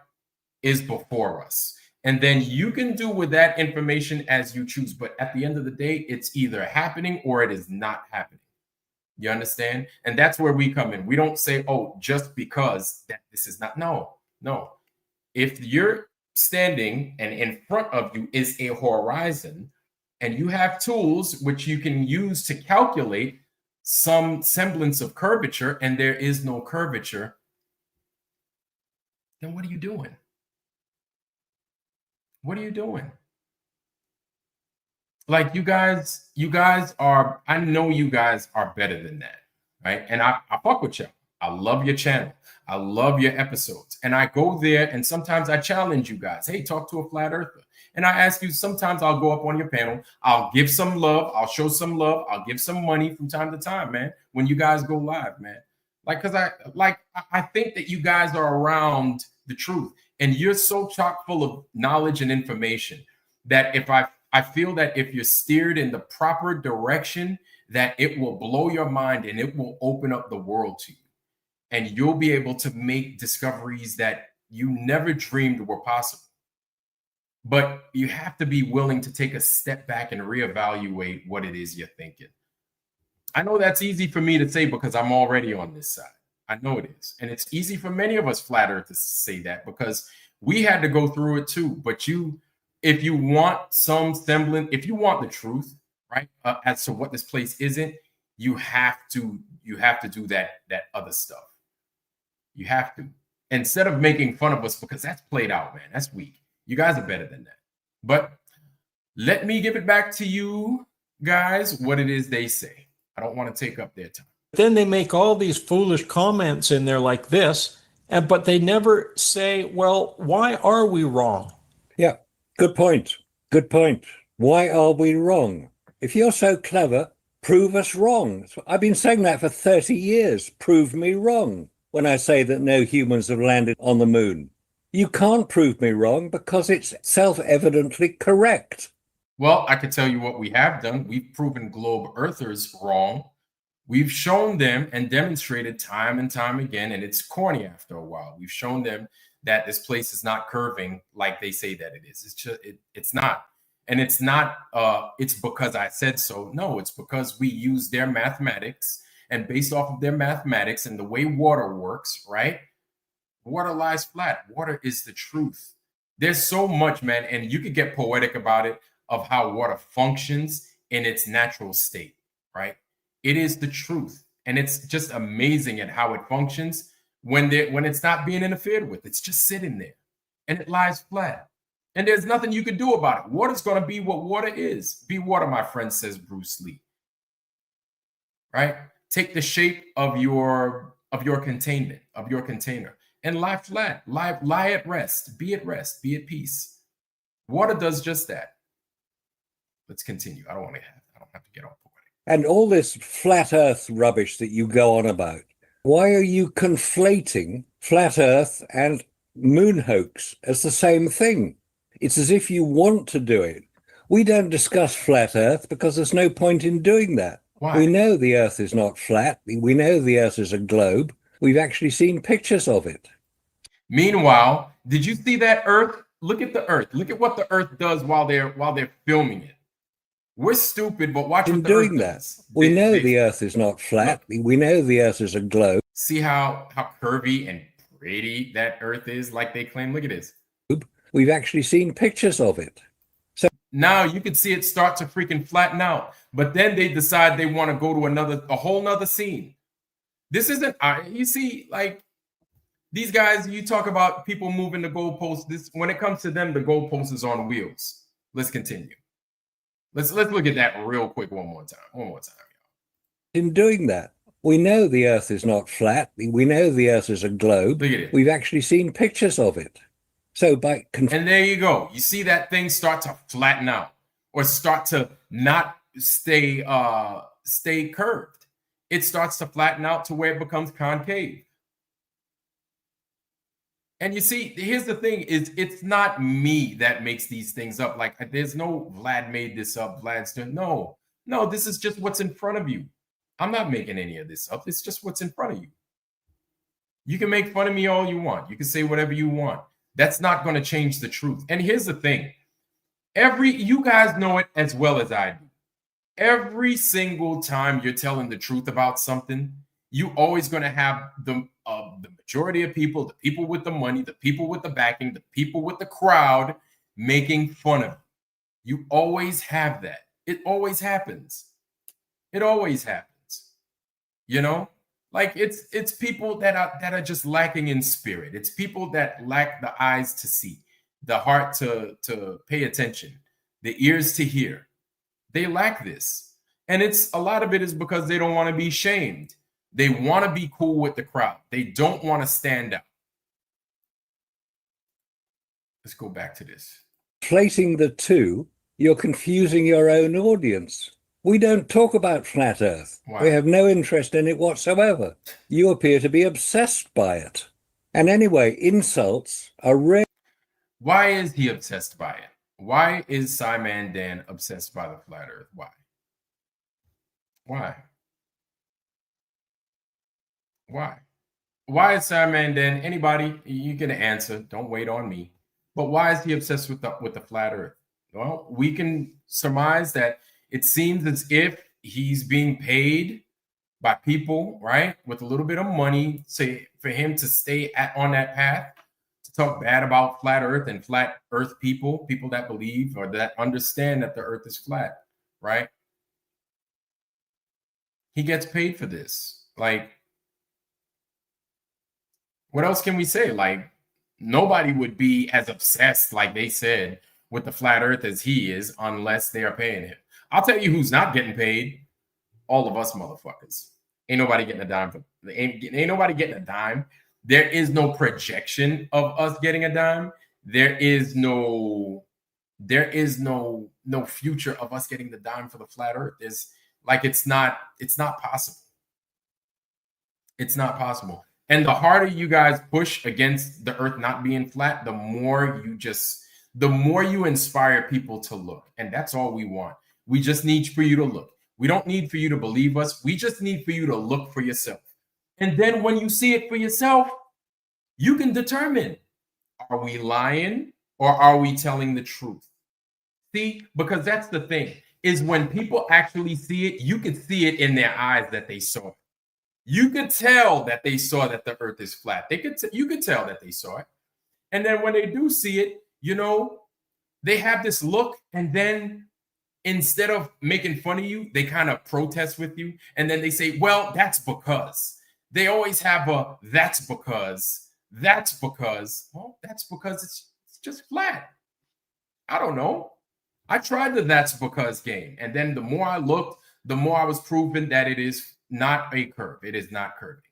is before us. And then you can do with that information as you choose. But at the end of the day, it's either happening or it is not happening. You understand? And that's where we come in. We don't say, oh, just because that this is not. No. If you're standing and in front of you is a horizon and you have tools which you can use to calculate some semblance of curvature and there is no curvature, then what are you doing? What are you doing? Like you guys are, I know you guys are better than that, right? And I fuck with you. I love your channel. I love your episodes. And I go there and sometimes I challenge you guys. Hey, talk to a flat earther. And I ask you, sometimes I'll go up on your panel. I'll give some love. I'll show some love. I'll give some money from time to time, man, when you guys go live, man. Because I think that you guys are around the truth. And you're so chock full of knowledge and information that if I feel that if you're steered in the proper direction, that it will blow your mind and it will open up the world to you. And you'll be able to make discoveries that you never dreamed were possible. But you have to be willing to take a step back and reevaluate what it is you're thinking. I know that's easy for me to say because I'm already on this side. I know it is. And it's easy for many of us flat earthers to say that because we had to go through it too. But if you want some semblance, if you want the truth, right, as to what this place isn't, you have to do that other stuff. You have to. Instead of making fun of us, because that's played out, man. That's weak. You guys are better than that. But let me give it back to you guys, what it is they say. I don't want to take up their time. Then they make all these foolish comments in there like this, but they never say, well, why are we wrong? Yeah, good point. Good point. Why are we wrong? If you're so clever, prove us wrong. I've been saying that for 30 years. Prove me wrong when I say that no humans have landed on the moon. You can't prove me wrong because it's self-evidently correct. Well, I can tell you what we have done. We've proven globe earthers wrong. We've shown them and demonstrated time and time again, and it's corny after a while. We've shown them that this place is not curving like they say that it is. It's just, it's not. And it's not, it's because I said so. No, it's because we use their mathematics, and based off of their mathematics and the way water works, right? Water lies flat. Water is the truth. There's so much, man, and you could get poetic about it, of how water functions in its natural state, right? It is the truth. And it's just amazing at how it functions when it's not being interfered with. It's just sitting there and it lies flat. And there's nothing you can do about it. Water's going to be what water is. Be water, my friend, says Bruce Lee. Right? Take the shape of your containment, of your container, and lie flat. Lie at rest. Be at rest. Be at peace. Water does just that. Let's continue. I don't have to get off poetic. And all this flat earth rubbish that you go on about, why are you conflating flat earth and moon hoax as the same thing? It's as if you want to do it. We don't discuss flat Earth because there's no point in doing that. Why? We know the Earth is not flat. We know the Earth is a globe. We've actually seen pictures of it. Meanwhile, did you see that Earth? Look at the Earth. Look at what the Earth does while they're filming it. We're stupid, but watch In what the doing Earth that, does. we know the Earth is not flat. We know the Earth is a globe. See how curvy and pretty that Earth is, like they claim. Look at this. We've actually seen pictures of it. So Now you can see it start to freaking flatten out, but then they decide they want to go to a whole nother scene. This isn't, you see, like these guys, you talk about people moving the goalposts. This, when it comes to them, the goalpost is on wheels. Let's continue. Let's look at that real quick one more time. Y'all. in doing that, we know the Earth is not flat. We know the Earth is a globe. Look at it. We've actually seen pictures of it. So by And there you go. You see that thing start to flatten out or start to not stay curved. It starts to flatten out to where it becomes concave. And you see, here's the thing: is it's not me that makes these things up. Like there's no Vlad made this up. Vlad's doing no. This is just what's in front of you. I'm not making any of this up. It's just what's in front of you. You can make fun of me all you want. You can say whatever you want. That's not going to change the truth. And here's the thing: you guys know it as well as I do. Every single time you're telling the truth about something, you always going to have the majority of people, the people with the money, the people with the backing, the people with the crowd making fun of you. You always have that. It always happens. It always happens. You know, like it's people that are just lacking in spirit. It's people that lack the eyes to see, the heart to pay attention, the ears to hear. They lack this. And a lot of it is because they don't want to be shamed. They want to be cool with the crowd. They don't want to stand out. Let's go back to this. Conflating the two, you're confusing your own audience. We don't talk about flat Earth. Why? We have no interest in it whatsoever. You appear to be obsessed by it. And anyway, insults are rare. Why is he obsessed by it? Why is Simon Dan obsessed by the flat Earth? Why? Why? Why? Why is Simon Dan? Anybody, you can answer. Don't wait on me. But why is he obsessed with the flat Earth? Well, we can surmise that it seems as if he's being paid by people, right, with a little bit of money, say for him to stay on that path, to talk bad about flat Earth and flat Earth people that believe or that understand that the Earth is flat, right? He gets paid for this. Like, what else can we say? Like, nobody would be as obsessed, like they said, with the flat Earth as he is unless they are paying him. I'll tell you who's not getting paid. All of us motherfuckers. Ain't nobody getting a dime. Ain't nobody getting a dime. There is no projection of us getting a dime. There is no future of us getting the dime for the flat Earth. It's not possible. It's not possible. And the harder you guys push against the Earth not being flat, the more you inspire people to look. And that's all we want. We just need for you to look. We don't need for you to believe us. We just need for you to look for yourself. And then when you see it for yourself, you can determine, are we lying or are we telling the truth? See, because that's the thing, is when people actually see it, you can see it in their eyes that they saw it. You could tell that they saw that the Earth is flat. You could tell that they saw it. And then when they do see it, you know, they have this look, and then instead of making fun of you, they kind of protest with you. And then they say, well, that's because. They always have a that's because. Well, that's because it's just flat. I don't know. I tried the that's because game. And then the more I looked, the more I was proven that it is not a curve. It is not curving.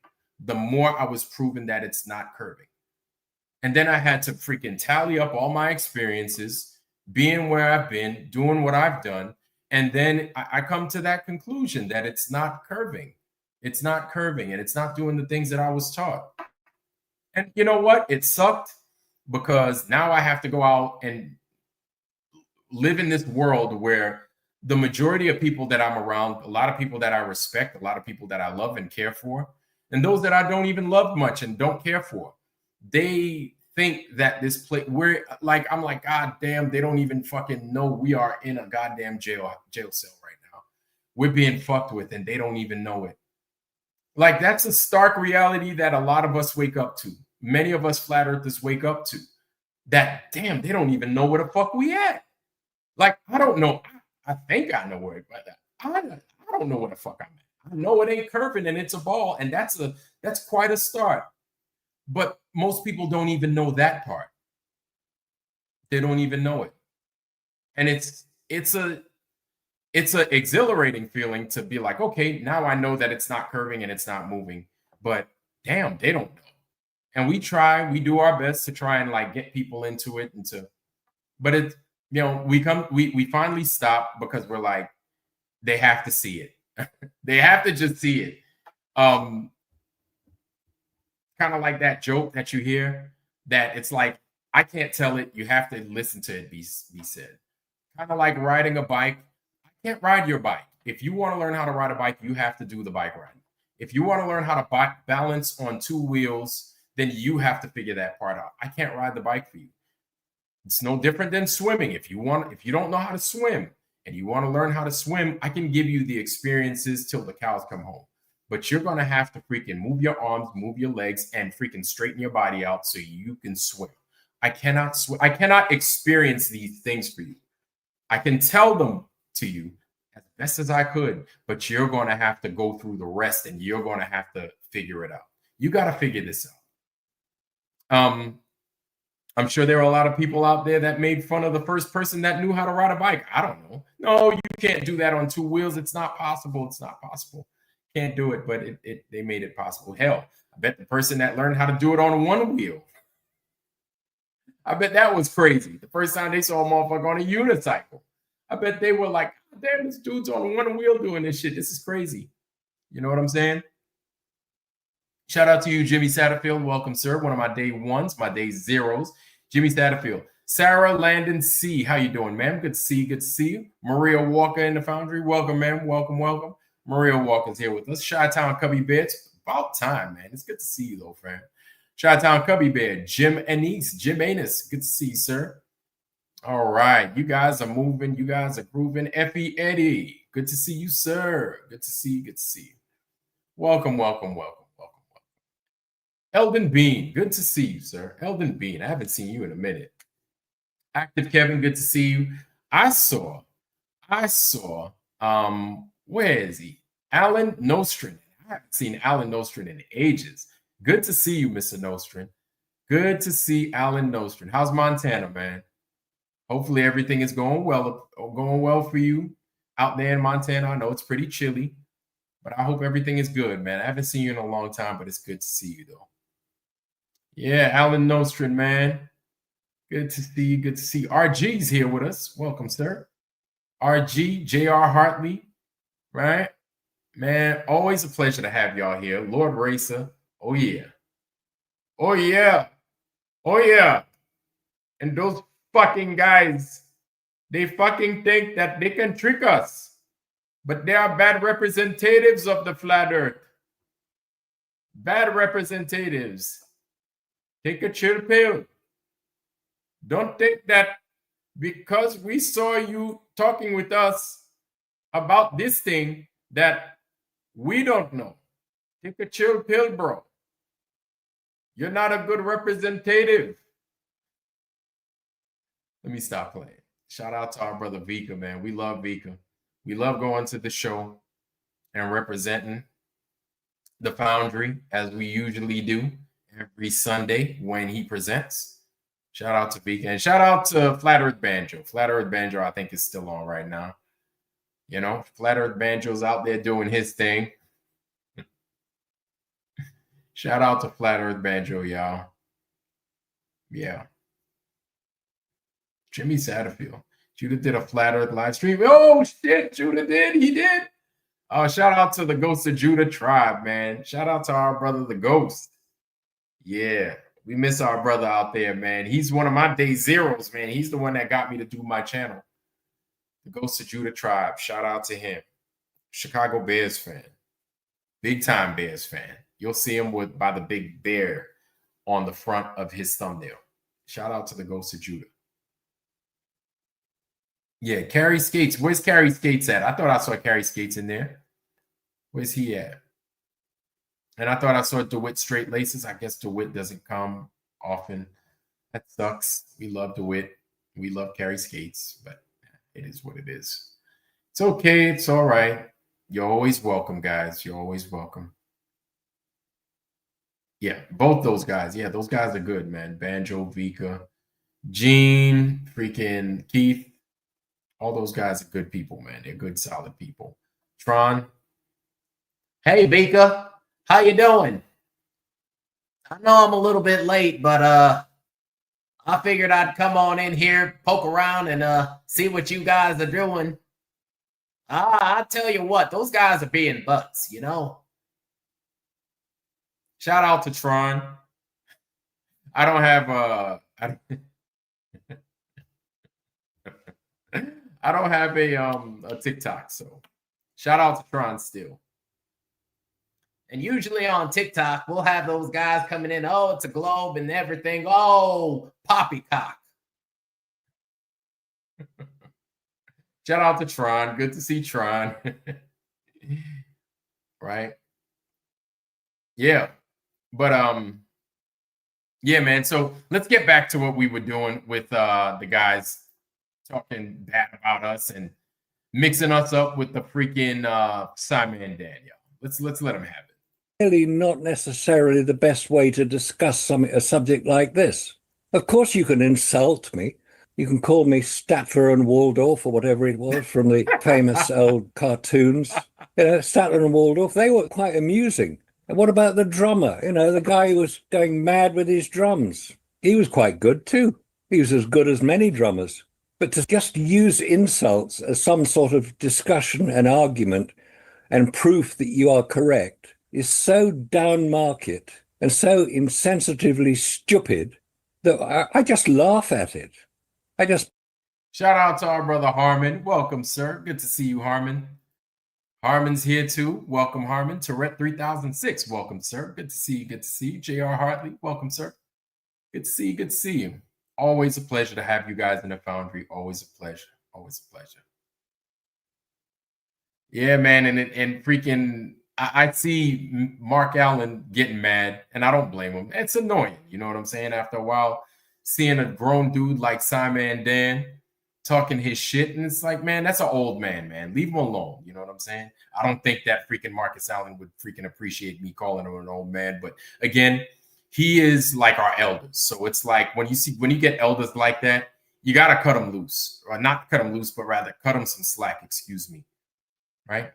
The more I was proven that it's not curving. And then I had to freaking tally up all my experiences, being where I've been, doing what I've done. And then I come to that conclusion that it's not curving. It's not curving, and it's not doing the things that I was taught. And you know what? It sucked because now I have to go out and live in this world where the majority of people that I'm around, a lot of people that I respect, a lot of people that I love and care for, and those that I don't even love much and don't care for, they think that this place, we're like, I'm like, God damn, they don't even fucking know we are in a goddamn jail cell right now. We're being fucked with and they don't even know it. Like, that's a stark reality that a lot of us wake up to. Many of us flat earthers wake up to that. Damn, they don't even know where the fuck we at. Like, I don't know. I think I know where it, but I don't know where the fuck I'm at. I know it ain't curving and it's a ball, and that's quite a start. But most people don't even know that part. They don't even know it, and it's a exhilarating feeling to be like, okay, now I know that it's not curving and it's not moving. But damn, they don't know. And we do our best to try and like get people into it, but it, you know, we finally stop because we're like, they have to see it. They have to just see it. Kind of like that joke that you hear that it's like, I can't tell it, you have to listen to it be said. Kind of like riding a bike. I can't ride your bike. If you want to learn how to ride a bike, you have to do the bike riding. If you want to learn how to balance on two wheels, then you have to figure that part out. I can't ride the bike for you. It's no different than swimming. If you don't know how to swim and you want to learn how to swim, I can give you the experiences till the cows come home. But you're going to have to freaking move your arms, move your legs, and freaking straighten your body out so you can swim. I cannot experience these things for you. I can tell them to you as best as I could, but you're going to have to go through the rest and you're going to have to figure it out. You got to figure this out. I'm sure there are a lot of people out there that made fun of the first person that knew how to ride a bike. I don't know. No, you can't do that on two wheels. It's not possible. It's not possible. Can't do it, but they made it possible. Hell, I bet the person that learned how to do it on one wheel, I bet that was crazy. The first time they saw a motherfucker on a unicycle, I bet they were like, damn, this dude's on one wheel doing this shit. This is crazy. You know what I'm saying? Shout out to you, Jimmy Satterfield. Welcome, sir. One of my day ones, my day zeros. Jimmy Satterfield. Sarah Landon C. How you doing, man? Good to see you. Good to see you. Maria Walker in the Foundry. Welcome, man. Welcome, welcome. Maria Walker's here with us. Chi-Town Cubby Bear. It's about time, man. It's good to see you, though, friend. Chi-Town Cubby Bear. Jim Anise. Jim Anus. Good to see you, sir. All right. You guys are moving. You guys are grooving. Effie Eddie. Good to see you, sir. Good to see you. Good to see you. Welcome, welcome, welcome. Eldon Bean, good to see you, sir. Eldon Bean, I haven't seen you in a minute. Active Kevin, good to see you. I saw, where is he? Alan Nostrin. I haven't seen Alan Nostrin in ages. Good to see you, Mr. Nostrin. Good to see Alan Nostrin. How's Montana, man? Hopefully everything is going well for you out there in Montana. I know it's pretty chilly, but I hope everything is good, man. I haven't seen you in a long time, but it's good to see you, though. Yeah, Alan Nostrin, man. Good to see you. Good to see you. RG's here with us. Welcome, sir. RG, J.R. Hartley, right? Man, always a pleasure to have y'all here. Lord Racer. Oh, yeah. Oh, yeah. Oh, yeah. And those fucking guys, they fucking think that they can trick us. But they are bad representatives of the flat earth. Bad representatives. Take a chill pill. Don't think that because we saw you talking with us about this thing that we don't know. Take a chill pill, bro. You're not a good representative. Let me stop playing. Shout out to our brother Vika, man. We love Vika. We love going to the show and representing the Foundry as we usually do every Sunday when he presents. Shout out to Vika and shout out to Flat Earth Banjo. Flat Earth Banjo, I think, is still on right now. You know, Flat Earth Banjo's out there doing his thing. Shout out to Flat Earth Banjo, y'all. Yeah. Jimmy Satterfield. Judah did a Flat Earth live stream. Oh, shit, Judah did. He did. Shout out to the Ghost of Judah tribe, man. Shout out to our brother, the Ghost. Yeah, we miss our brother out there, man. He's one of my day zeros, man. He's the one that got me to do my channel. The Ghost of Judah Tribe. Shout out to him. Chicago Bears fan. Big time Bears fan. You'll see him by the big bear on the front of his thumbnail. Shout out to the Ghost of Judah. Yeah, Carrie Skates. Where's Carrie Skates at? I thought I saw Carrie Skates in there. Where's he at? And I thought I saw DeWitt Straight Laces. I guess DeWitt doesn't come often. That sucks. We love DeWitt. We love Carrie Skates, but it is what it is. It's okay. It's all right. You're always welcome, guys. You're always welcome. Yeah, both those guys. Yeah, those guys are good, man. Banjo, Vika, Gene, freaking Keith. All those guys are good people, man. They're good, solid people. Tron. Hey, Vika. How you doing? I know I'm a little bit late, but I figured I'd come on in here, poke around, and see what you guys are doing. I tell you what, those guys are being butts, you know. Shout out to Tron. I don't have I don't have a TikTok, so shout out to Tron still. And usually on TikTok, we'll have those guys coming in. Oh, it's a globe and everything. Oh, poppycock. Shout out to Tron. Good to see Tron. Right? Yeah. But yeah, man. So let's get back to what we were doing with the guys talking bad about us and mixing us up with the freaking Simon and Daniel. Let's let them have it. Really not necessarily the best way to discuss a subject like this. Of course, you can insult me. You can call me Statler and Waldorf or whatever it was from the famous old cartoons. You know, Statler and Waldorf, they were quite amusing. And what about the drummer? You know, the guy who was going mad with his drums. He was quite good too. He was as good as many drummers. But to just use insults as some sort of discussion and argument and proof that you are correct is so down market and so insensitively stupid that I just laugh at it. Shout out to our brother Harmon. Welcome, sir. Good to see you, Harmon. Harmon's here too. Welcome, Harmon. Tourette 3006. Welcome, sir. Good to see you. Good to see you. J.R. Hartley. Welcome, sir. Good to see you. Good to see you. Always a pleasure to have you guys in the Foundry. Always a pleasure. Always a pleasure. Yeah, man. And freaking, I see Mark Allen getting mad, and I don't blame him. It's annoying. You know what I'm saying? After a while, seeing a grown dude like Simon and Dan talking his shit, and it's like, man, that's an old man. Leave him alone. You know what I'm saying? I don't think that freaking Marcus Allen would freaking appreciate me calling him an old man. But again, he is like our elders. So it's like when you get elders like that, you got to cut them loose. Or not cut them loose, but rather cut them some slack, excuse me. Right?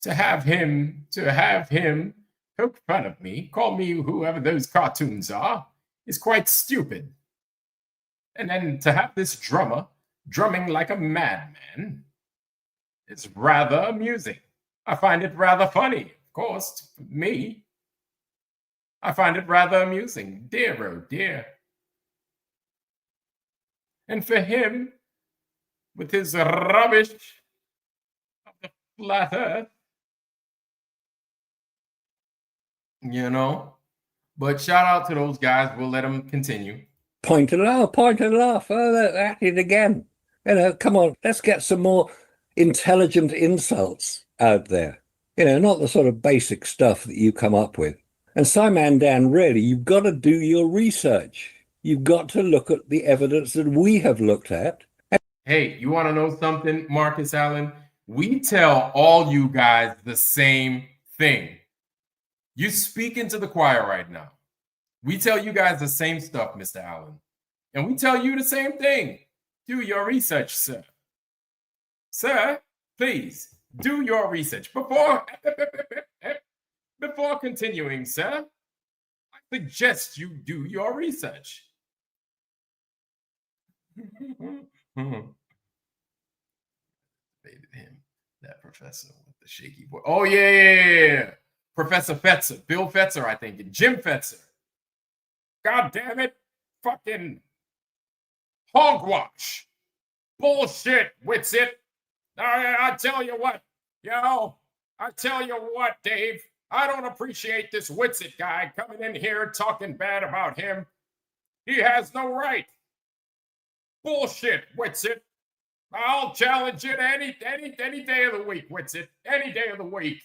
To have him poke fun of me, call me whoever those cartoons are, is quite stupid. And then to have this drummer drumming like a madman is rather amusing. I find it rather funny, of course, to me. I find it rather amusing. Dear, oh dear. And for him, with his rubbish of the flat earth, you know. But shout out to those guys. We'll let them continue. Point and laugh. Oh, they're at it again. You know, come on, let's get some more intelligent insults out there. You know, not the sort of basic stuff that you come up with. And Simon Dan, really, you've got to do your research. You've got to look at the evidence that we have looked at. Hey, you want to know something, Marcus Allen? We tell all you guys the same thing. You speak into the choir right now. We tell you guys the same stuff, Mr. Allen. And we tell you the same thing. Do your research, sir. Sir, please, do your research. Before continuing, sir, I suggest you do your research. Him, that professor with the shaky voice. Oh, yeah. Professor Fetzer, Bill Fetzer, I think, and Jim Fetzer. God damn it. Fucking hogwash. Bullshit, Whitsitt. I tell you what, I tell you what, Dave. I don't appreciate this Whitsitt guy coming in here talking bad about him. He has no right. Bullshit, Whitsitt. I'll challenge it any day of the week, Whitsitt. Any day of the week.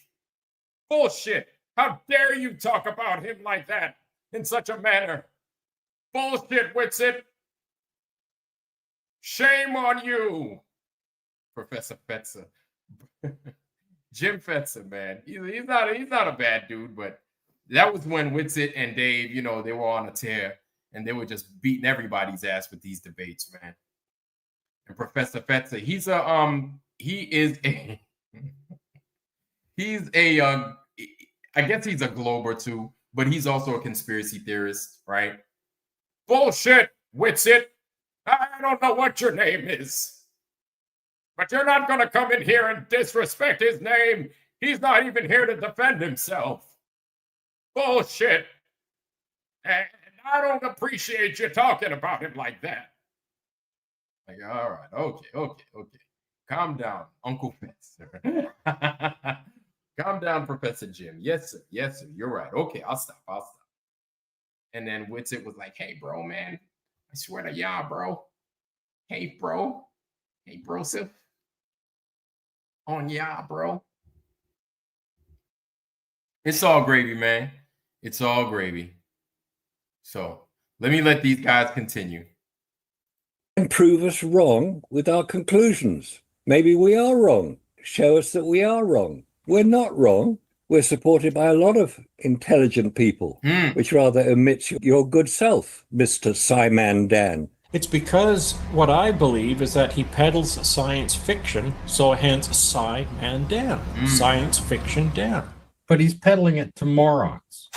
Bullshit. How dare you talk about him like that in such a manner? Bullshit, Whitsitt. Shame on you, Professor Fetzer. Jim Fetzer, man. He's not a bad dude, but that was when Whitsitt and Dave, they were on a tear and they were just beating everybody's ass with these debates, man. And Professor Fetzer, he's a I guess he's a glober too, but he's also a conspiracy theorist, right? Bullshit, Whitsitt. I don't know what your name is, but you're not going to come in here and disrespect his name. He's not even here to defend himself. Bullshit. And I don't appreciate you talking about him like that. Like, all right, okay. Calm down, Uncle Fetzer. Calm down, Professor Jim. Yes, sir. You're right. Okay, I'll stop. And then Whitsitt was like, hey, bro, man. I swear to y'all, bro. Hey, bro. Hey, brosif. On y'all, bro. It's all gravy, man. It's all gravy. So let these guys continue. And prove us wrong with our conclusions. Maybe we are wrong. Show us that we are wrong. We're not wrong. We're supported by a lot of intelligent people, which rather omits your good self, Mr. Simon Dan. It's because what I believe is that he peddles science fiction, so hence Simon Dan. Science fiction Dan. But he's peddling it to morons.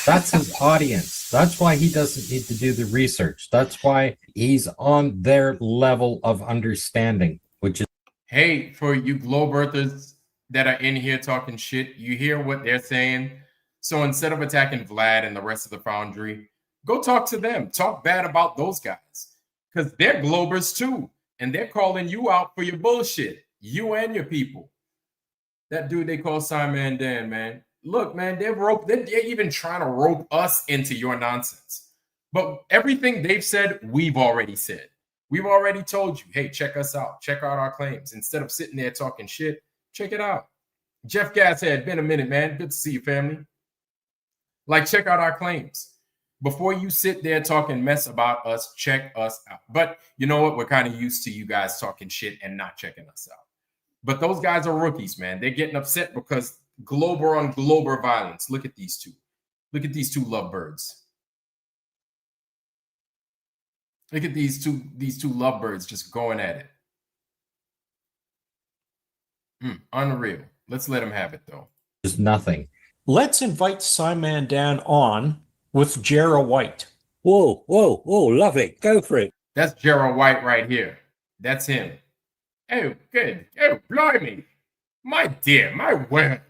That's his audience. That's why he doesn't need to do the research. That's why he's on their level of understanding, which is... Hey, for you globe earthers that are in here talking shit, you hear what they're saying. So instead of attacking Vlad and the rest of the Foundry, go talk to them. Talk bad about those guys. Because they're globers too. And they're calling you out for your bullshit. You and your people. That dude they call Simon Dan, man. Look, man, they're even trying to rope us into your nonsense. But everything they've said, we've already said. We've already told you, hey, check us out. Check out our claims. Instead of sitting there talking shit, check it out. Jeff Gashead, been a minute, man. Good to see you, family. Like, check out our claims. Before you sit there talking mess about us, check us out. But you know what? We're kind of used to you guys talking shit and not checking us out. But those guys are rookies, man. They're getting upset because glober on glober violence. Look at these two. Look at these two lovebirds. Look at these two lovebirds just going at it. Unreal. Let's let them have it, though. There's nothing. Let's invite Simon Dan on with Jera White. Whoa, love it. Go for it. That's Jera White right here. That's him. Oh, good. Oh, blimey. My dear, my word.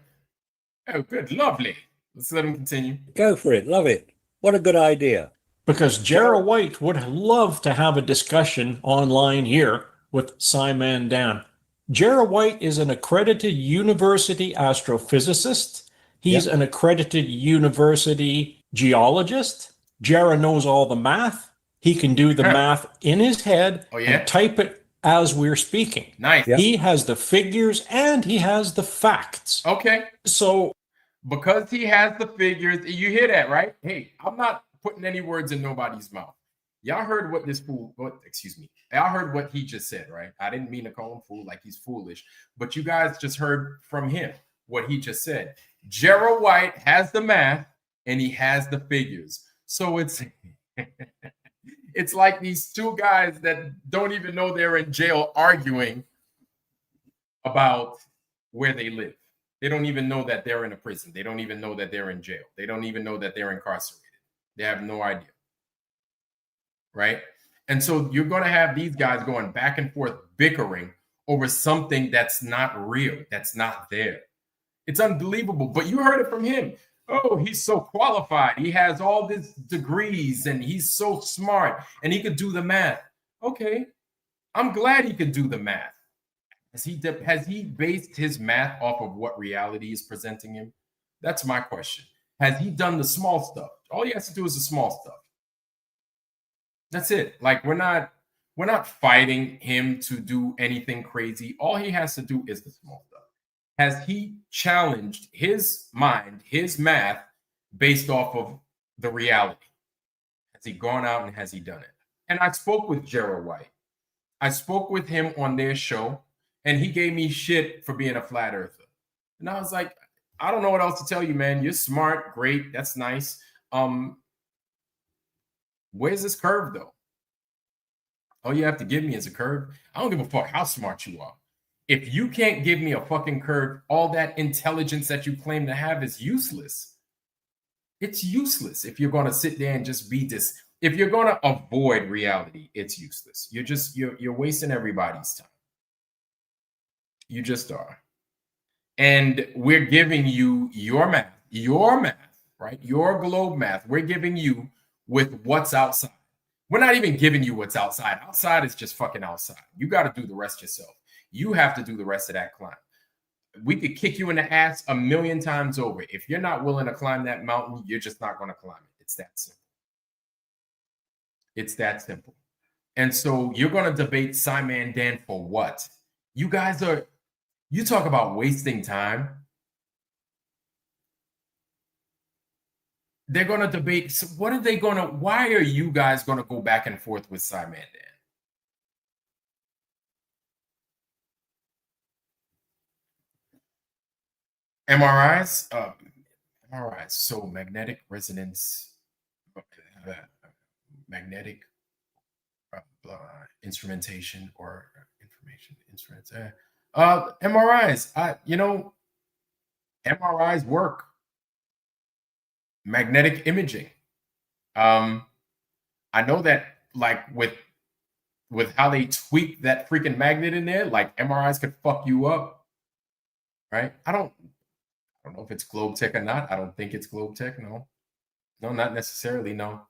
Oh, good, lovely. Let's let him continue. Go for it. Love it. What a good idea. Because Jera White would love to have a discussion online here with Simon Dan. Jera White is an accredited university astrophysicist. He's an accredited university geologist. Jera knows all the math. He can do the math in his head and type it as we're speaking. Nice. Yep. He has the figures and he has the facts. Okay. So because he has the figures, you hear that, right? Hey, I'm not putting any words in nobody's mouth. Y'all heard what y'all heard what he just said, right? I didn't mean to call him fool like he's foolish, but you guys just heard from him what he just said. Jera White has the math and he has the figures. So it's it's like these two guys that don't even know they're in jail arguing about where they live. They don't even know that they're in a prison. They don't even know that they're in jail. They don't even know that they're incarcerated. They have no idea. Right? And so you're going to have these guys going back and forth bickering over something that's not real, that's not there. It's unbelievable. But you heard it from him. Oh, he's so qualified. He has all these degrees and he's so smart and he could do the math. Okay. I'm glad he could do the math. Has he based his math off of what reality is presenting him? That's my question. Has he done the small stuff? All he has to do is the small stuff. That's it. Like we're not fighting him to do anything crazy. All he has to do is the small stuff. Has he challenged his mind, his math, based off of the reality? Has he gone out and has he done it? And I spoke with Gerald White. I spoke with him on their show, and he gave me shit for being a flat earther. And I was like, I don't know what else to tell you, man. You're smart, great, that's nice. Where's this curve, though? All you have to give me is a curve. I don't give a fuck how smart you are. If you can't give me a fucking curve, all that intelligence that you claim to have is useless. It's useless if you're going to sit there and just be this. If you're going to avoid reality, it's useless. You're wasting everybody's time. You just are. And we're giving you your math, right? Your globe math. We're giving you with what's outside. We're not even giving you what's outside. Outside is just fucking outside. You got to do the rest yourself. You have to do the rest of that climb. We could kick you in the ass 1,000,000 times over. If you're not willing to climb that mountain, you're just not going to climb it. It's that simple. It's that simple. And so you're going to debate Simon Dan for what? You talk about wasting time. They're going to debate. So why are you guys going to go back and forth with Simon Dan? MRIs, so magnetic resonance, magnetic instrumentation or information instruments. MRIs, MRIs work. Magnetic imaging. I know that, like with how they tweak that freaking magnet in there, like MRIs could fuck you up, right? I don't know if it's Globe Tech or not. I don't think it's Globe Tech. No, not necessarily. No.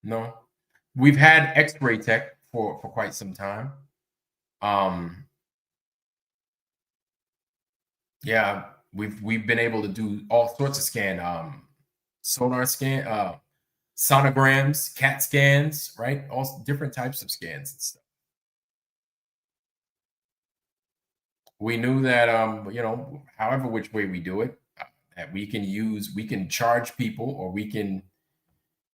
No. We've had X-ray tech for quite some time. Yeah, we've been able to do all sorts of sonar scan, sonograms, CAT scans, right? All different types of scans and stuff. We knew that, however which way we do it, that we can charge people, or we can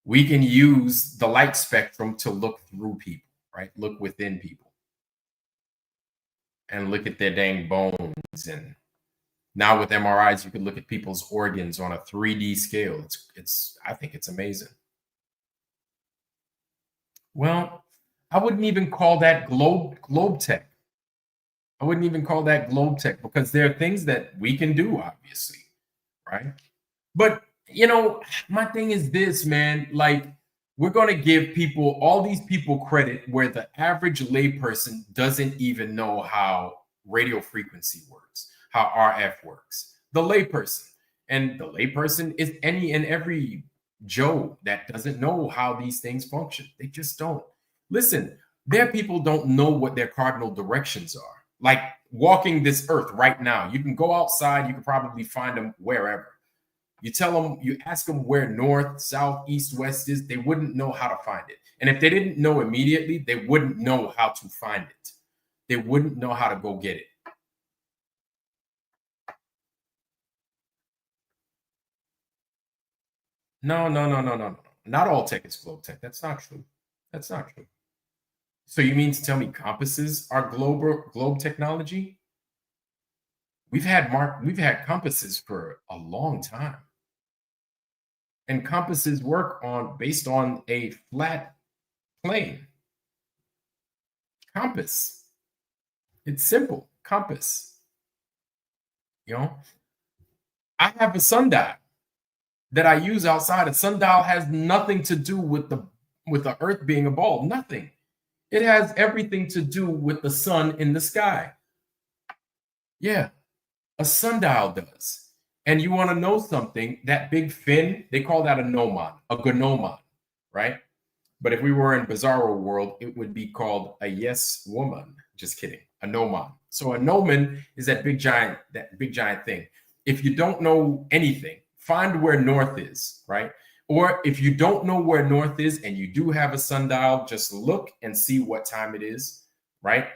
use the light spectrum to look through people, right? Look within people and look at their dang bones. And now with MRIs, you can look at people's organs on a 3D scale. I think it's amazing. Well, I wouldn't even call that globe tech. I wouldn't even call that globe tech, because there are things that we can do, obviously, right? But, my thing is this, man, like, we're going to give all these people credit where the average layperson doesn't even know how radio frequency works, how RF works. The layperson. And the layperson is any and every Joe that doesn't know how these things function. They just don't. Listen, their people don't know what their cardinal directions are. Like walking this earth right now, you can go outside, you can probably find them wherever. You ask them where north, south, east, west is, they wouldn't know how to find it. And if they didn't know immediately, they wouldn't know how to find it. They wouldn't know how to go get it. No. Not all tech is globe tech. That's not true. So you mean to tell me compasses are globe technology? We've had compasses for a long time. And compasses work based on a flat plane. Compass. It's simple. Compass. I have a sundial that I use outside. A sundial has nothing to do with the earth being a ball. Nothing. It has everything to do with the sun in the sky. Yeah, a sundial does. And you want to know something, that big fin, they call that a gnomon, right? But if we were in Bizarro world, it would be called a yes woman. Just kidding. A gnomon. So a gnomon is that big giant thing. If you don't know anything, find where north is, right? Or if you don't know where north is and you do have a sundial, just look and see what time it is, right?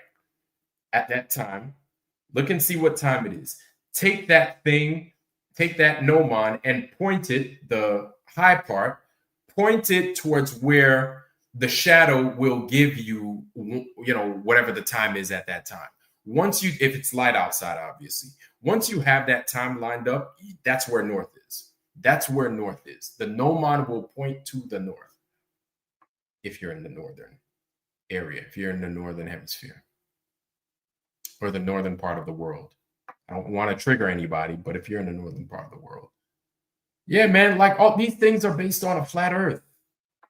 At that time, look and see what time it is. Take that thing, take that gnomon and point it, the high part, point it towards where the shadow will give you, you know, whatever the time is at that time. Once you, if it's light outside, obviously, once you have that time lined up, that's where north is. That's where north is. The gnomon will point to the north if you're in the northern area, if you're in the northern hemisphere or the northern part of the world. I don't want to trigger anybody, but if you're in the northern part of the world. Yeah, man, like all these things are based on a flat earth.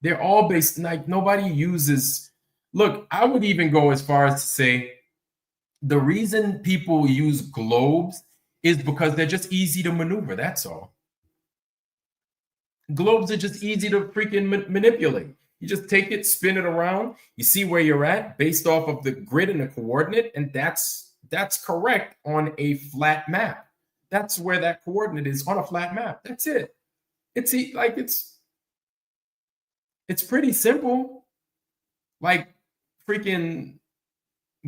They're all based, like nobody uses, look, I would even go as far as to say the reason people use globes is because they're just easy to maneuver. That's all. Globes are just easy to freaking manipulate. You just take it, spin it around, you see where you're at based off of the grid and the coordinate, and that's correct on a flat map. That's where that coordinate is on a flat map. That's it. It's like it's pretty simple. Like freaking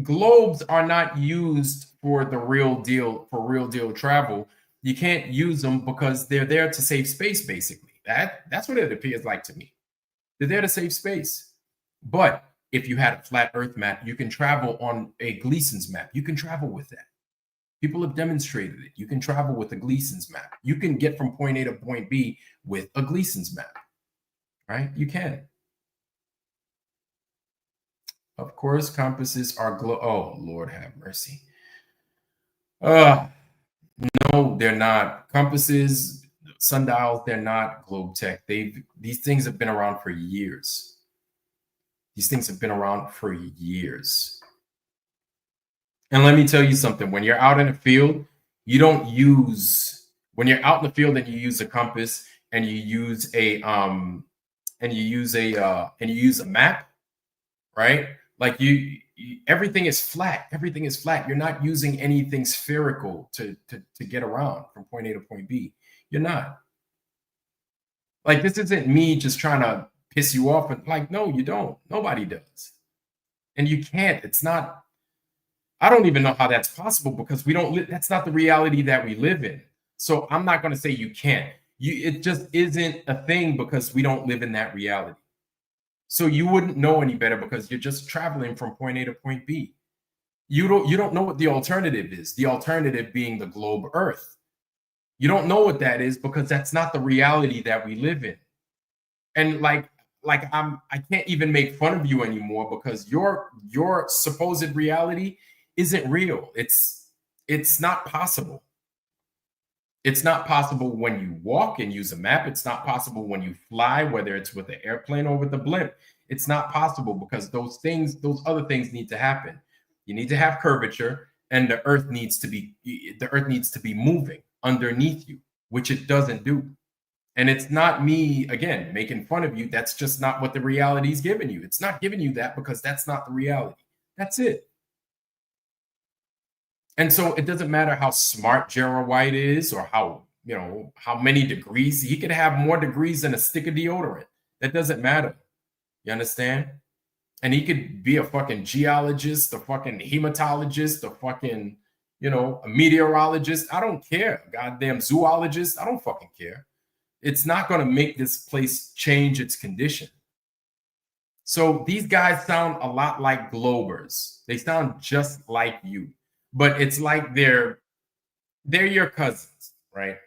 globes are not used for the real deal, for real deal travel. You can't use them because they're there to save space, basically. That's what it appears like to me. They're there to save space. But if you had a flat earth map, you can travel on a Gleason's map. You can travel with that. People have demonstrated it. You can travel with a Gleason's map. You can get from point A to point B with a Gleason's map, right? You can. Of course, compasses are oh, Lord have mercy. No, they're not. Compasses, sundials, they're not globe tech. These things have been around for years. These things have been around for years. And let me tell you something, when you're out in the field, you don't use, when you're out in the field and you use a compass and you use a map, right? Like everything is flat. Everything is flat. You're not using anything spherical to get around from point A to point B. You're not. Like, this isn't me just trying to piss you off. And like, no, you don't. Nobody does. And you can't. It's not. I don't even know how that's possible because we don't. That's not the reality that we live in. So I'm not going to say you can't. It just isn't a thing because we don't live in that reality. So you wouldn't know any better because you're just traveling from point A to point B. You don't know what the alternative is. The alternative being the globe Earth. You don't know what that is because that's not the reality that we live in. And I can't even make fun of you anymore because your supposed reality isn't real. It's not possible. It's not possible when you walk and use a map. It's not possible when you fly, whether it's with an airplane or with a blimp. It's not possible because those other things need to happen. You need to have curvature, and the earth needs to be moving underneath you, which it doesn't do. And it's not me, again, making fun of you. That's just not what the reality is giving you. It's not giving you that because that's not the reality. That's it. And so it doesn't matter how smart Gerald White is or how many degrees. He could have more degrees than a stick of deodorant. That doesn't matter. You understand? And he could be a fucking geologist, a fucking hematologist, a fucking, a meteorologist. I don't care. Goddamn zoologist. I don't fucking care. It's not going to make this place change its condition. So these guys sound a lot like globers. They sound just like you. But it's like they're your cousins, right?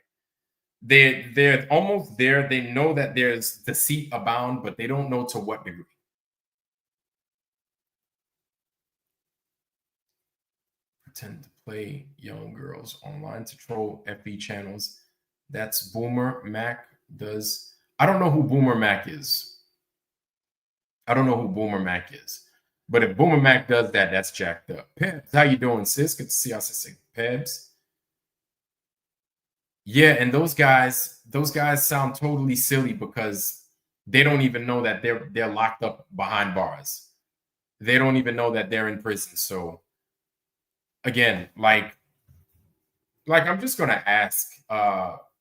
They're almost there. They know that there's deceit abound, but they don't know to what degree. Pretend to play young girls online to troll FB channels. That's Boomer Mac does. I don't know who Boomer Mac is. But if Boomer Mac does that, that's jacked up. Pebs, how you doing, sis? Good to see y'all, sis. Pebs. Yeah, and those guys sound totally silly because They don't even know that they're locked up behind bars. They don't even know that they're in prison. So again, like I'm just gonna ask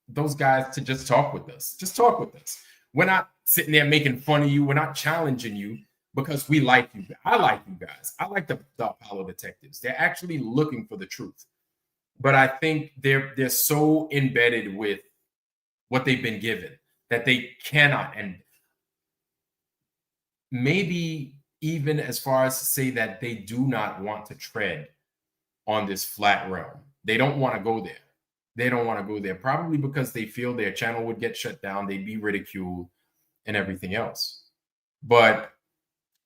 those guys to just talk with us. Just talk with us. We're not sitting there making fun of you. We're not challenging you because we like you. I like you guys. I like the Apollo detectives. They're actually looking for the truth. But I think they're so embedded with what they've been given that they cannot, and maybe even as far as to say that they do not want to tread on this flat realm. They don't want to go there. They don't want to go there, probably because they feel their channel would get shut down, they'd be ridiculed and everything else. But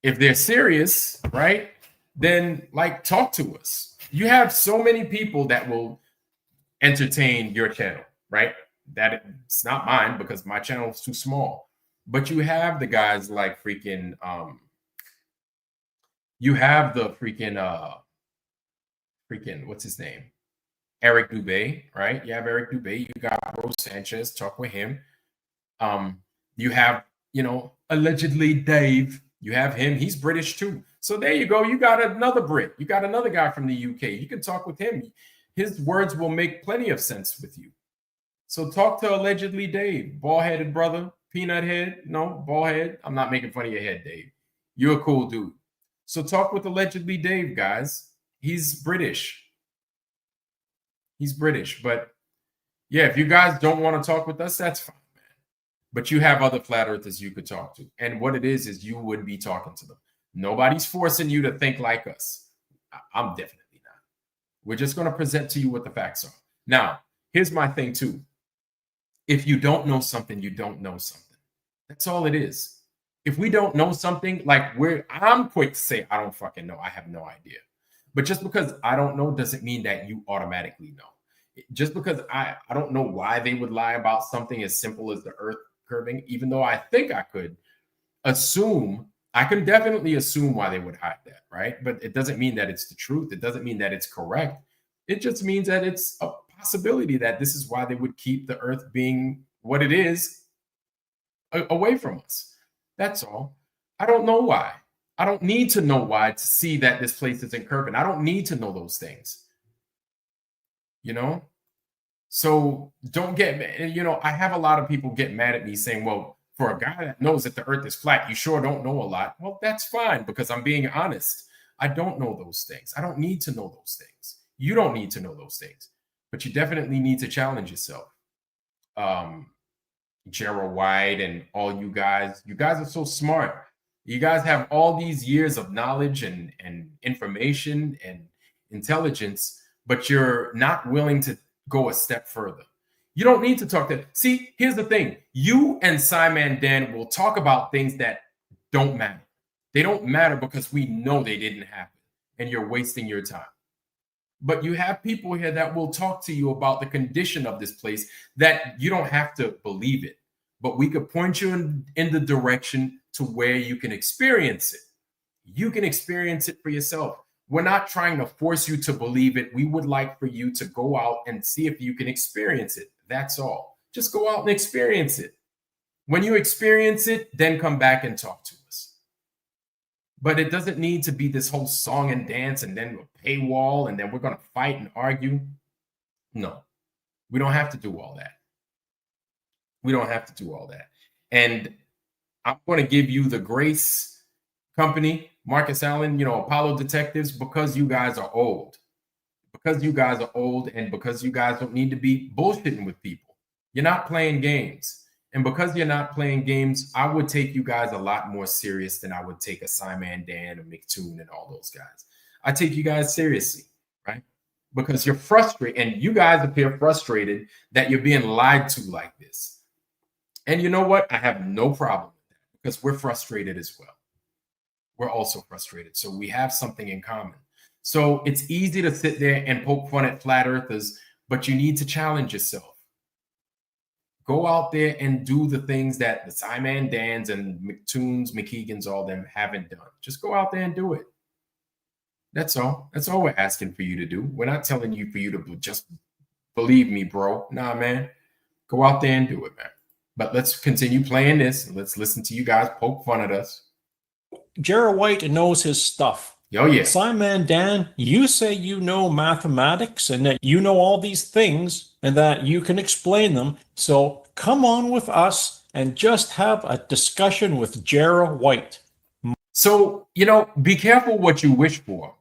if they're serious, right, then like talk to us. You have so many people that will entertain your channel, right? That it's not mine because my channel is too small. But you have the guys like freaking you have the freaking what's his name? Eric Dubé, right? You have Eric Dubé, you got Rose Sanchez, talk with him. You have, allegedly Dave, you have him, he's British too. So there you go. You got another Brit. You got another guy from the UK. You can talk with him. His words will make plenty of sense with you. So talk to allegedly Dave, bald-headed brother, peanut head. No, bald head. I'm not making fun of your head, Dave. You're a cool dude. So talk with allegedly Dave, guys. He's British. He's British. But yeah, if you guys don't want to talk with us, that's fine, man. But you have other flat earthers you could talk to. And what it is you would be talking to them. Nobody's forcing you to think like us. I'm definitely not. We're just going to present to you what the facts are. Now, here's my thing too. If you don't know something, you don't know something. That's all it is. If we don't know something, I'm quick to say, I don't fucking know. I have no idea. But just because I don't know doesn't mean that you automatically know. Just because I don't know why they would lie about something as simple as the earth curving, even though I think I could assume, I can definitely assume why they would hide that, right? But it doesn't mean that it's the truth. It doesn't mean that it's correct. It just means that it's a possibility that this is why they would keep the earth being what it is away from us. That's all. I don't know why. I don't need to know why to see that this place isn't curving. I don't need to know those things. So don't get, I have a lot of people get mad at me saying, well, for a guy that knows that the earth is flat, you sure don't know a lot. Well, that's fine because I'm being honest. I don't know those things. I don't need to know those things. You don't need to know those things, but you definitely need to challenge yourself. Gerald White and all you guys are so smart. You guys have all these years of knowledge and information and intelligence, but you're not willing to go a step further. You don't need to talk to. See, here's the thing. You and Simon Dan will talk about things that don't matter. They don't matter because we know they didn't happen and you're wasting your time. But you have people here that will talk to you about the condition of this place that you don't have to believe it, but we could point you in the direction to where you can experience it. You can experience it for yourself. We're not trying to force you to believe it. We would like for you to go out and see if you can experience it. That's all. Just go out and experience it. When you experience it, then come back and talk to us. But it doesn't need to be this whole song and dance and then a paywall and then we're going to fight and argue. No, we don't have to do all that. We don't have to do all that. And I'm going to give you the Grace Company, Marcus Allen, Apollo Detectives, because you guys are old. Because you guys are old and because you guys don't need to be bullshitting with people. You're not playing games. And because you're not playing games, I would take you guys a lot more serious than I would take a Simon Dan, a McToon, and all those guys. I take you guys seriously, right? Because you're frustrated, and you guys appear frustrated that you're being lied to like this. And you know what? I have no problem with that because we're frustrated as well. We're also frustrated. So we have something in common. So it's easy to sit there and poke fun at flat earthers, but you need to challenge yourself. Go out there and do the things that the Simon Dans and McToons, McKeegans, all them haven't done. Just go out there and do it. That's all. That's all we're asking for you to do. We're not telling you for you to just believe me, bro. Nah, man. Go out there and do it, man. But let's continue playing this. Let's listen to you guys poke fun at us. Jarrah White knows his stuff. Oh, yeah. Simon Dan, you say you know mathematics and that you know all these things and that you can explain them. So come on with us and just have a discussion with Jarrah White. So, be careful what you wish for.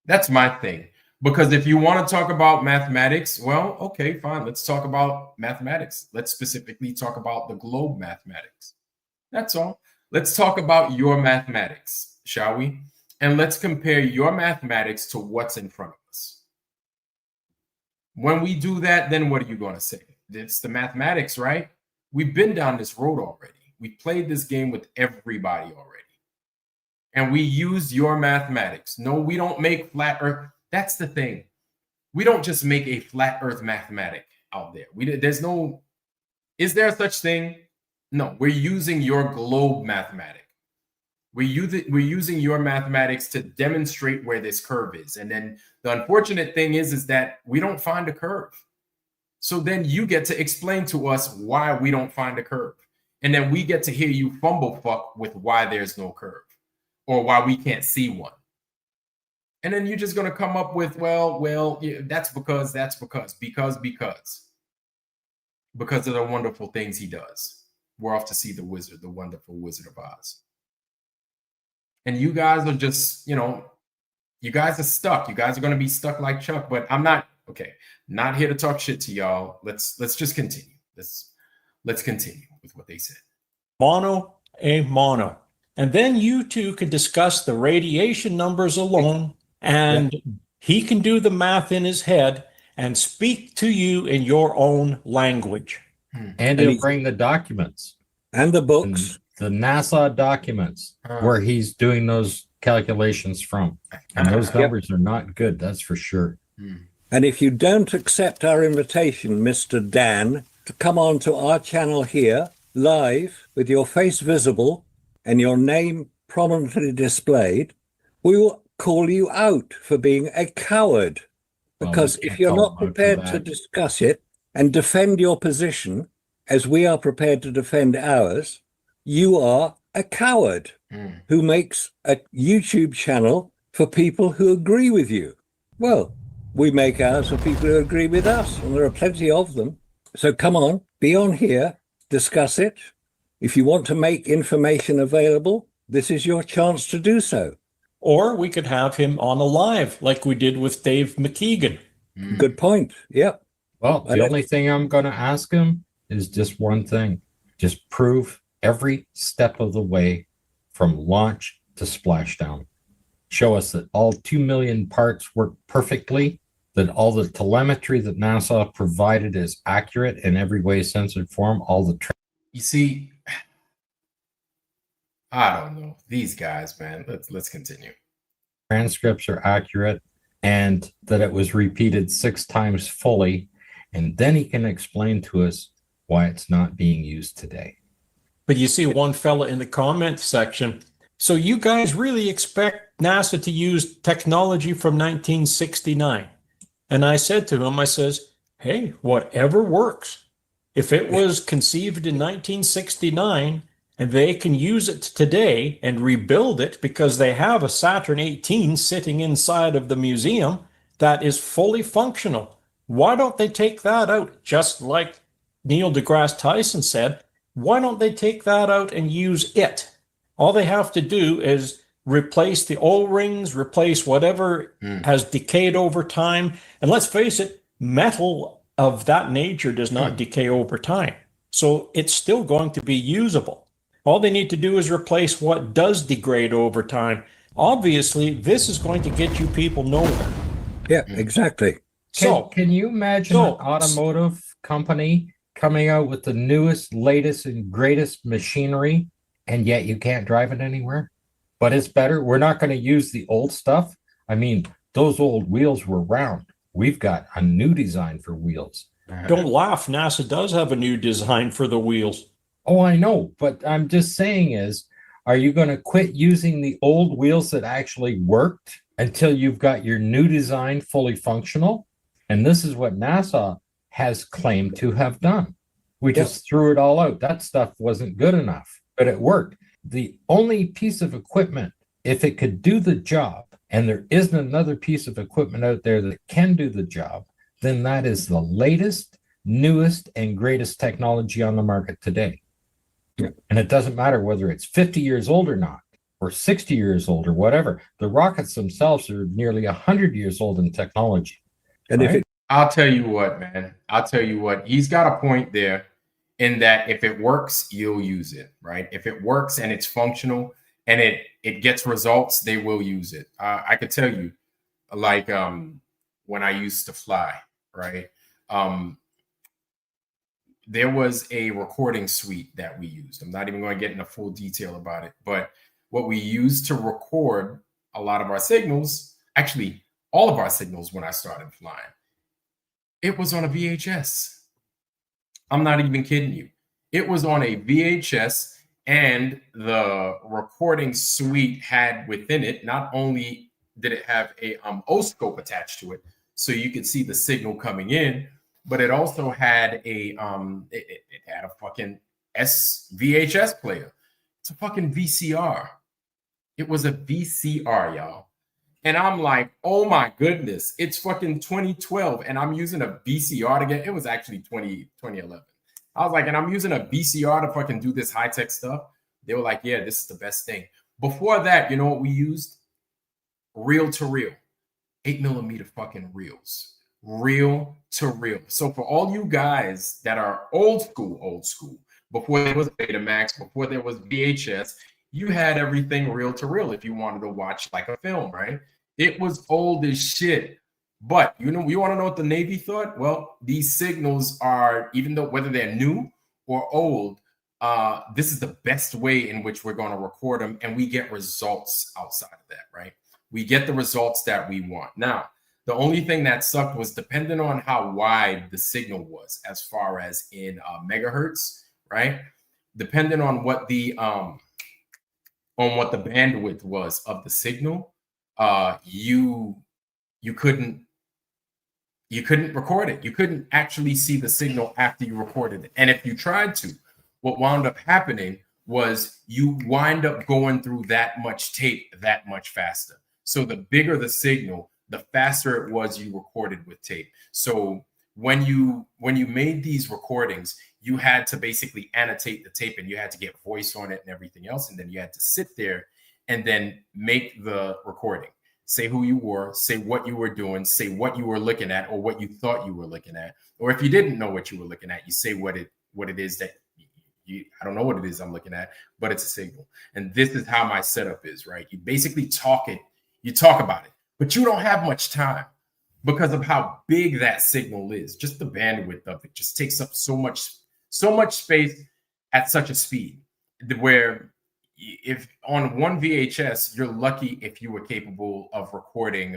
That's my thing. Because if you want to talk about mathematics, well, okay, fine. Let's talk about mathematics. Let's specifically talk about the globe mathematics. That's all. Let's talk about your mathematics, shall we? And let's compare your mathematics to what's in front of us. When we do that, then what are you going to say? It's the mathematics, right? We've been down this road already. We played this game with everybody already. And we use your mathematics. No, we don't make flat earth. That's the thing. We don't just make a flat earth mathematic out there. There's no, is there such thing? No, we're using your globe mathematic. We're using your mathematics to demonstrate where this curve is. And then the unfortunate thing is that we don't find a curve. So then you get to explain to us why we don't find a curve. And then we get to hear you fumble fuck with why there's no curve or why we can't see one. And then you're just going to come up with, well, yeah, that's because of the wonderful things he does. We're off to see the wonderful Wizard of Oz. And you guys are just, you guys are stuck. You guys are going to be stuck like Chuck, but I'm not, not here to talk shit to y'all. Let's just continue. Let's continue with what they said. Mono a mono. And then you two can discuss the radiation numbers alone, and he can do the math in his head and speak to you in your own language. And he'll bring the documents. And the books. The NASA documents where he's doing those calculations from. And those numbers are not good, that's for sure. And if you don't accept our invitation, Mr. Dan, to come on to our channel here, live, with your face visible and your name prominently displayed, we will call you out for being a coward. Because if you're not prepared to discuss it and defend your position, as we are prepared to defend ours, you are a coward who makes a YouTube channel for people who agree with you. Well, we make ours for people who agree with us, and there are plenty of them. So come on, be on here, discuss it. If you want to make information available, this is your chance to do so. Or we could have him on a live like we did with Dave McKeegan. Good point. Yep. Well, the only thing I'm going to ask him is just one thing. Just prove every step of the way from launch to splashdown. Show us that all 2 million parts work perfectly, that all the telemetry that NASA provided is accurate in every way, sense, and form, all the you see, I don't know. These guys, man. Let's continue. transcripts are accurate, and that it was repeated 6 times fully, and then he can explain to us why it's not being used today. But you see one fella in the comment section. So you guys really expect NASA to use technology from 1969? And I said to him, I says, hey, whatever works. If it was conceived in 1969 and they can use it today and rebuild it because they have a Saturn 18 sitting inside of the museum that is fully functional, why don't they take that out? Just like Neil deGrasse Tyson said, why don't they take that out and use it? All they have to do is replace the O-rings, replace whatever has decayed over time. And let's face it, metal of that nature does not decay over time. So it's still going to be usable. All they need to do is replace what does degrade over time. Obviously, this is going to get you people nowhere. Yeah, exactly. Can you imagine an automotive company coming out with the newest, latest, and greatest machinery, and yet you can't drive it anywhere? But it's better. We're not going to use the old stuff. I mean, those old wheels were round. We've got a new design for wheels. Don't laugh. NASA does have a new design for the wheels. Oh, I know. But I'm just saying is, are you going to quit using the old wheels that actually worked until you've got your new design fully functional? And this is what NASA has claimed to have done. We Yep. just threw it all out. That stuff wasn't good enough, but it worked. The only piece of equipment, if it could do the job, and there isn't another piece of equipment out there that can do the job, then that is the latest, newest, and greatest technology on the market today. Yeah. And it doesn't matter whether it's 50 years old or not, or 60 years old or whatever. The rockets themselves are nearly 100 years old in technology. And if Right. it I'll tell you what, man. I'll tell you what. He's got a point there in that if it works, you'll use it, right? If it works and it's functional and it gets results, they will use it. I could tell you, like when I used to fly, right? There was a recording suite that we used. I'm not even going to get into full detail about it, but what we used to record a lot of our signals, actually all of our signals when I started flying, it was on a VHS. I'm not even kidding you. It was on a VHS, and the recording suite had within it, not only did it have a oscope attached to it, so you could see the signal coming in, but it also had a it had a fucking VHS player. It's a fucking VCR. It was a VCR, y'all. And I'm like, oh my goodness, it's fucking 2012 and I'm using a VCR to get, it was actually 2011. I was like, and I'm using a VCR to fucking do this high-tech stuff. They were like, yeah, this is the best thing. Before that, you know what we used? Reel to reel, 8mm fucking reels, reel to reel. So for all you guys that are old school, before there was Betamax, before there was VHS, you had everything reel to reel if you wanted to watch like a film, right? It was old as shit. But you want to know what the Navy thought? Well, these signals are, even though whether they're new or old, this is the best way in which we're going to record them, and we get results outside of that, right? We get the results that we want. Now, the only thing that sucked was depending on how wide the signal was, as far as in megahertz, right? Depending on what the bandwidth was of the signal, you couldn't record it. You couldn't actually see the signal after you recorded it. And if you tried to, what wound up happening was you wind up going through that much tape that much faster. So the bigger the signal, the faster it was you recorded with tape. So when you made these recordings, you had to basically annotate the tape and you had to get voice on it and everything else. And then you had to sit there and then make the recording. Say who you were, say what you were doing, say what you were looking at or what you thought you were looking at. Or if you didn't know what you were looking at, you say what it is that I don't know what it is I'm looking at, but it's a signal. And this is how my setup is, right? You basically talk about it, but you don't have much time because of how big that signal is. Just the bandwidth of it just takes up so much space at such a speed where if on one VHS, you're lucky if you were capable of recording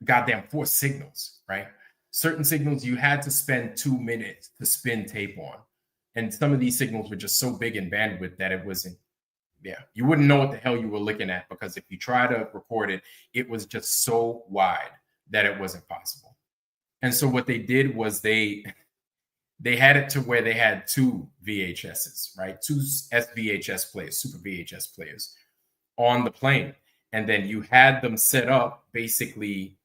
goddamn 4 signals, right? Certain signals you had to spend 2 minutes to spin tape on. And some of these signals were just so big in bandwidth that it wasn't, you wouldn't know what the hell you were looking at, because if you try to record it, it was just so wide that it wasn't possible. And so what they did was they had it to where they had 2 VHSs, right? 2 SVHS players, super VHS players on the plane. And then you had them set up basically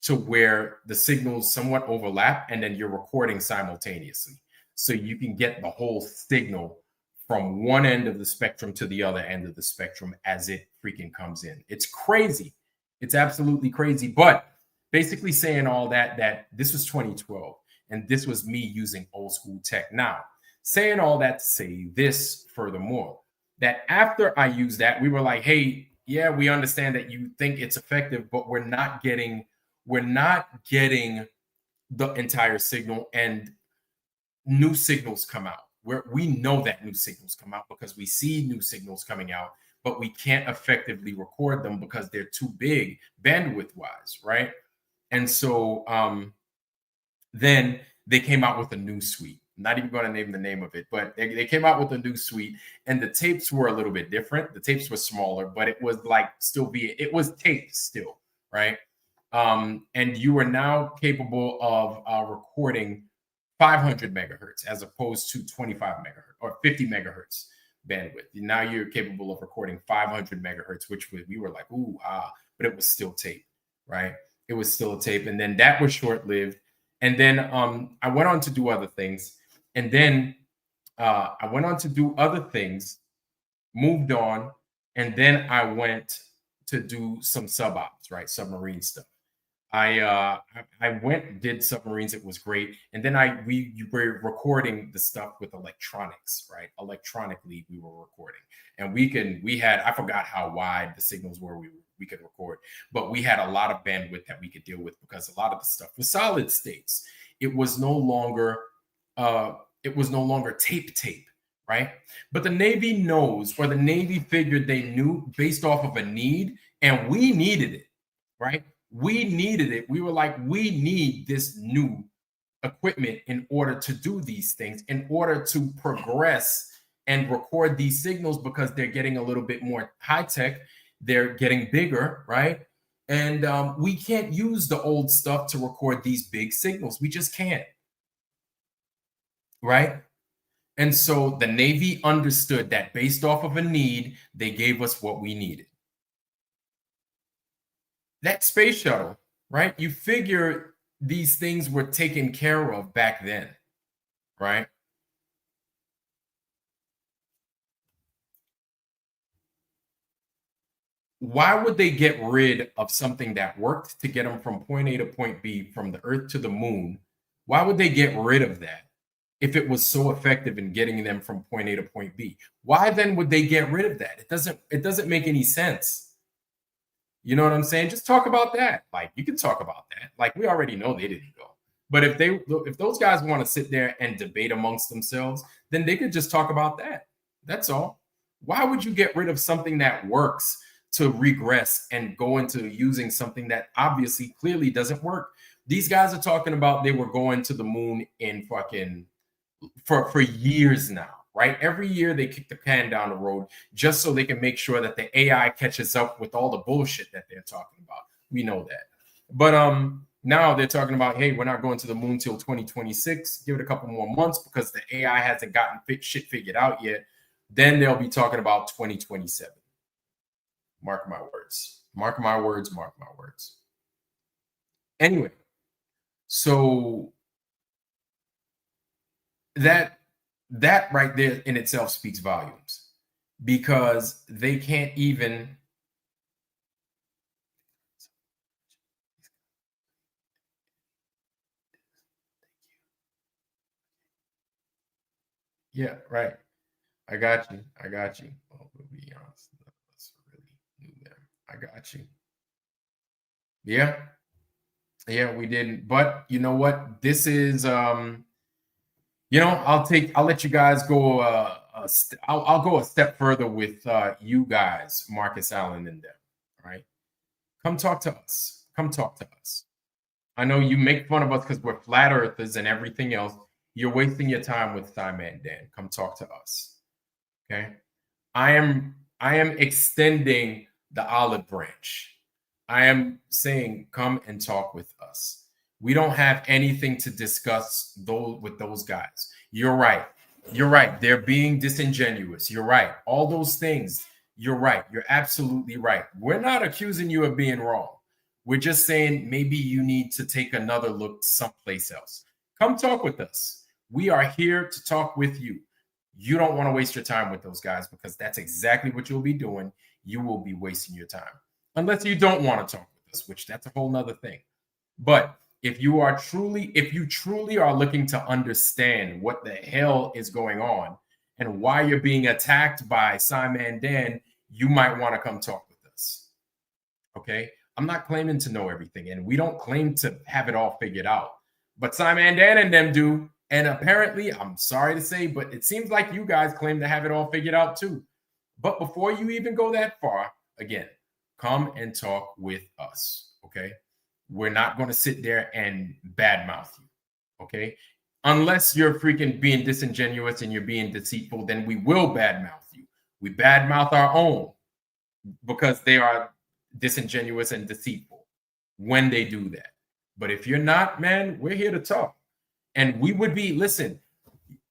to where the signals somewhat overlap, and then you're recording simultaneously. So you can get the whole signal from one end of the spectrum to the other end of the spectrum as it freaking comes in. It's crazy. It's absolutely crazy. But basically saying all that this was 2012. And this was me using old school tech. Now, saying all that to say this furthermore, that after I used that, we were like, hey, yeah, we understand that you think it's effective, but we're not getting the entire signal, and new signals come out. We know that new signals come out because we see new signals coming out, but we can't effectively record them because they're too big bandwidth-wise, right? And so then they came out with a new suite. I'm not even going to name the name of it, but they came out with a new suite, and the tapes were a little bit different. The tapes were smaller, but it was like it was taped still, right? And you are now capable of recording 500 megahertz as opposed to 25 megahertz or 50 megahertz bandwidth. Now you're capable of recording 500 megahertz, which we were like, ooh, but it was still tape, right? It was still a tape. And then that was short-lived. And then I went on to do other things. And then I went on to do other things, moved on, and then I went to do some sub-ops, right? Submarine stuff. I went, did submarines. It was great. And then we were recording the stuff with electronics, right? Electronically, we were recording. And we had, I forgot how wide the signals were we could record, but we had a lot of bandwidth that we could deal with because a lot of the stuff was solid states. It was no longer tape, right? But the Navy knows, or the Navy figured they knew based off of a need, and we needed it, right? We needed it. We were like, we need this new equipment in order to do these things, in order to progress and record these signals, because they're getting a little bit more high tech. They're getting bigger, right? And we can't use the old stuff to record these big signals. We just can't, right? And so the Navy understood that based off of a need, they gave us what we needed. That space shuttle, right? You figure these things were taken care of back then, right? Why would they get rid of something that worked to get them from point A to point B, from the Earth to the moon? Why would they get rid of that if it was so effective in getting them from point A to point B? Why then would they get rid of that? It doesn't make any sense. You know what I'm saying? Just talk about that. Like, you can talk about that. Like, we already know they didn't go. But if those guys want to sit there and debate amongst themselves, then they could just talk about that. That's all. Why would you get rid of something that works to regress and go into using something that obviously clearly doesn't work? These guys are talking about they were going to the moon in fucking for years now, right? Every year they kick the can down the road just so they can make sure that the AI catches up with all the bullshit that they're talking about. We know that. But now they're talking about, hey, we're not going to the moon till 2026. Give it a couple more months because the AI hasn't gotten shit figured out yet. Then they'll be talking about 2027. Mark my words. Mark my words. Mark my words. Anyway, so that right there in itself speaks volumes, because they can't even yeah, right. I got you. Well, we'll be honest. That's really new there. I got you. Yeah, we didn't. But you know what? This is I'll let you guys go. I'll go a step further with you guys, Marcus Allen and them. Right? Come talk to us. I know you make fun of us because we're flat earthers and everything else. You're wasting your time with Simon Dan. Come talk to us. Okay? I am extending the olive branch. I am saying, come and talk with us. We don't have anything to discuss with those guys. You're right. They're being disingenuous. You're right. All those things. You're right. You're absolutely right. We're not accusing you of being wrong. We're just saying maybe you need to take another look someplace else. Come talk with us. We are here to talk with you. You don't want to waste your time with those guys, because that's exactly what you'll be doing. You will be wasting your time. Unless you don't want to talk with us, which that's a whole nother thing. But if you truly are looking to understand what the hell is going on and why you're being attacked by Simon Dan, you might want to come talk with us. Okay? I'm not claiming to know everything, and we don't claim to have it all figured out. But Simon Dan and them do. And apparently, I'm sorry to say, but it seems like you guys claim to have it all figured out too. But before you even go that far, again, come and talk with us, okay? We're not going to sit there and badmouth you, okay? Unless you're freaking being disingenuous and you're being deceitful, then we will badmouth you. We badmouth our own because they are disingenuous and deceitful. when they do that. But if you're not, man, we're here to talk. And we would be, listen,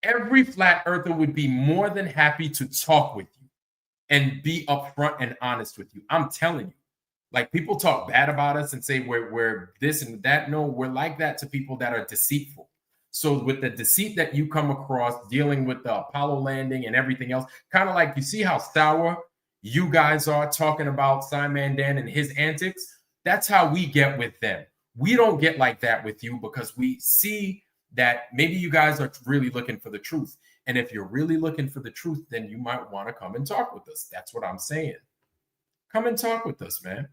every flat earther would be more than happy to talk with you and be upfront and honest with you. I'm telling you. Like, people talk bad about us and say we're this and that. No, we're like that to people that are deceitful. So with the deceit that you come across dealing with the Apollo landing and everything else, kind of like you see how sour you guys are talking about Simon Dan and his antics. That's how we get with them. We don't get like that with you because we see that maybe you guys are really looking for the truth. And if you're really looking for the truth, then you might want to come and talk with us. That's what I'm saying. Come and talk with us, man.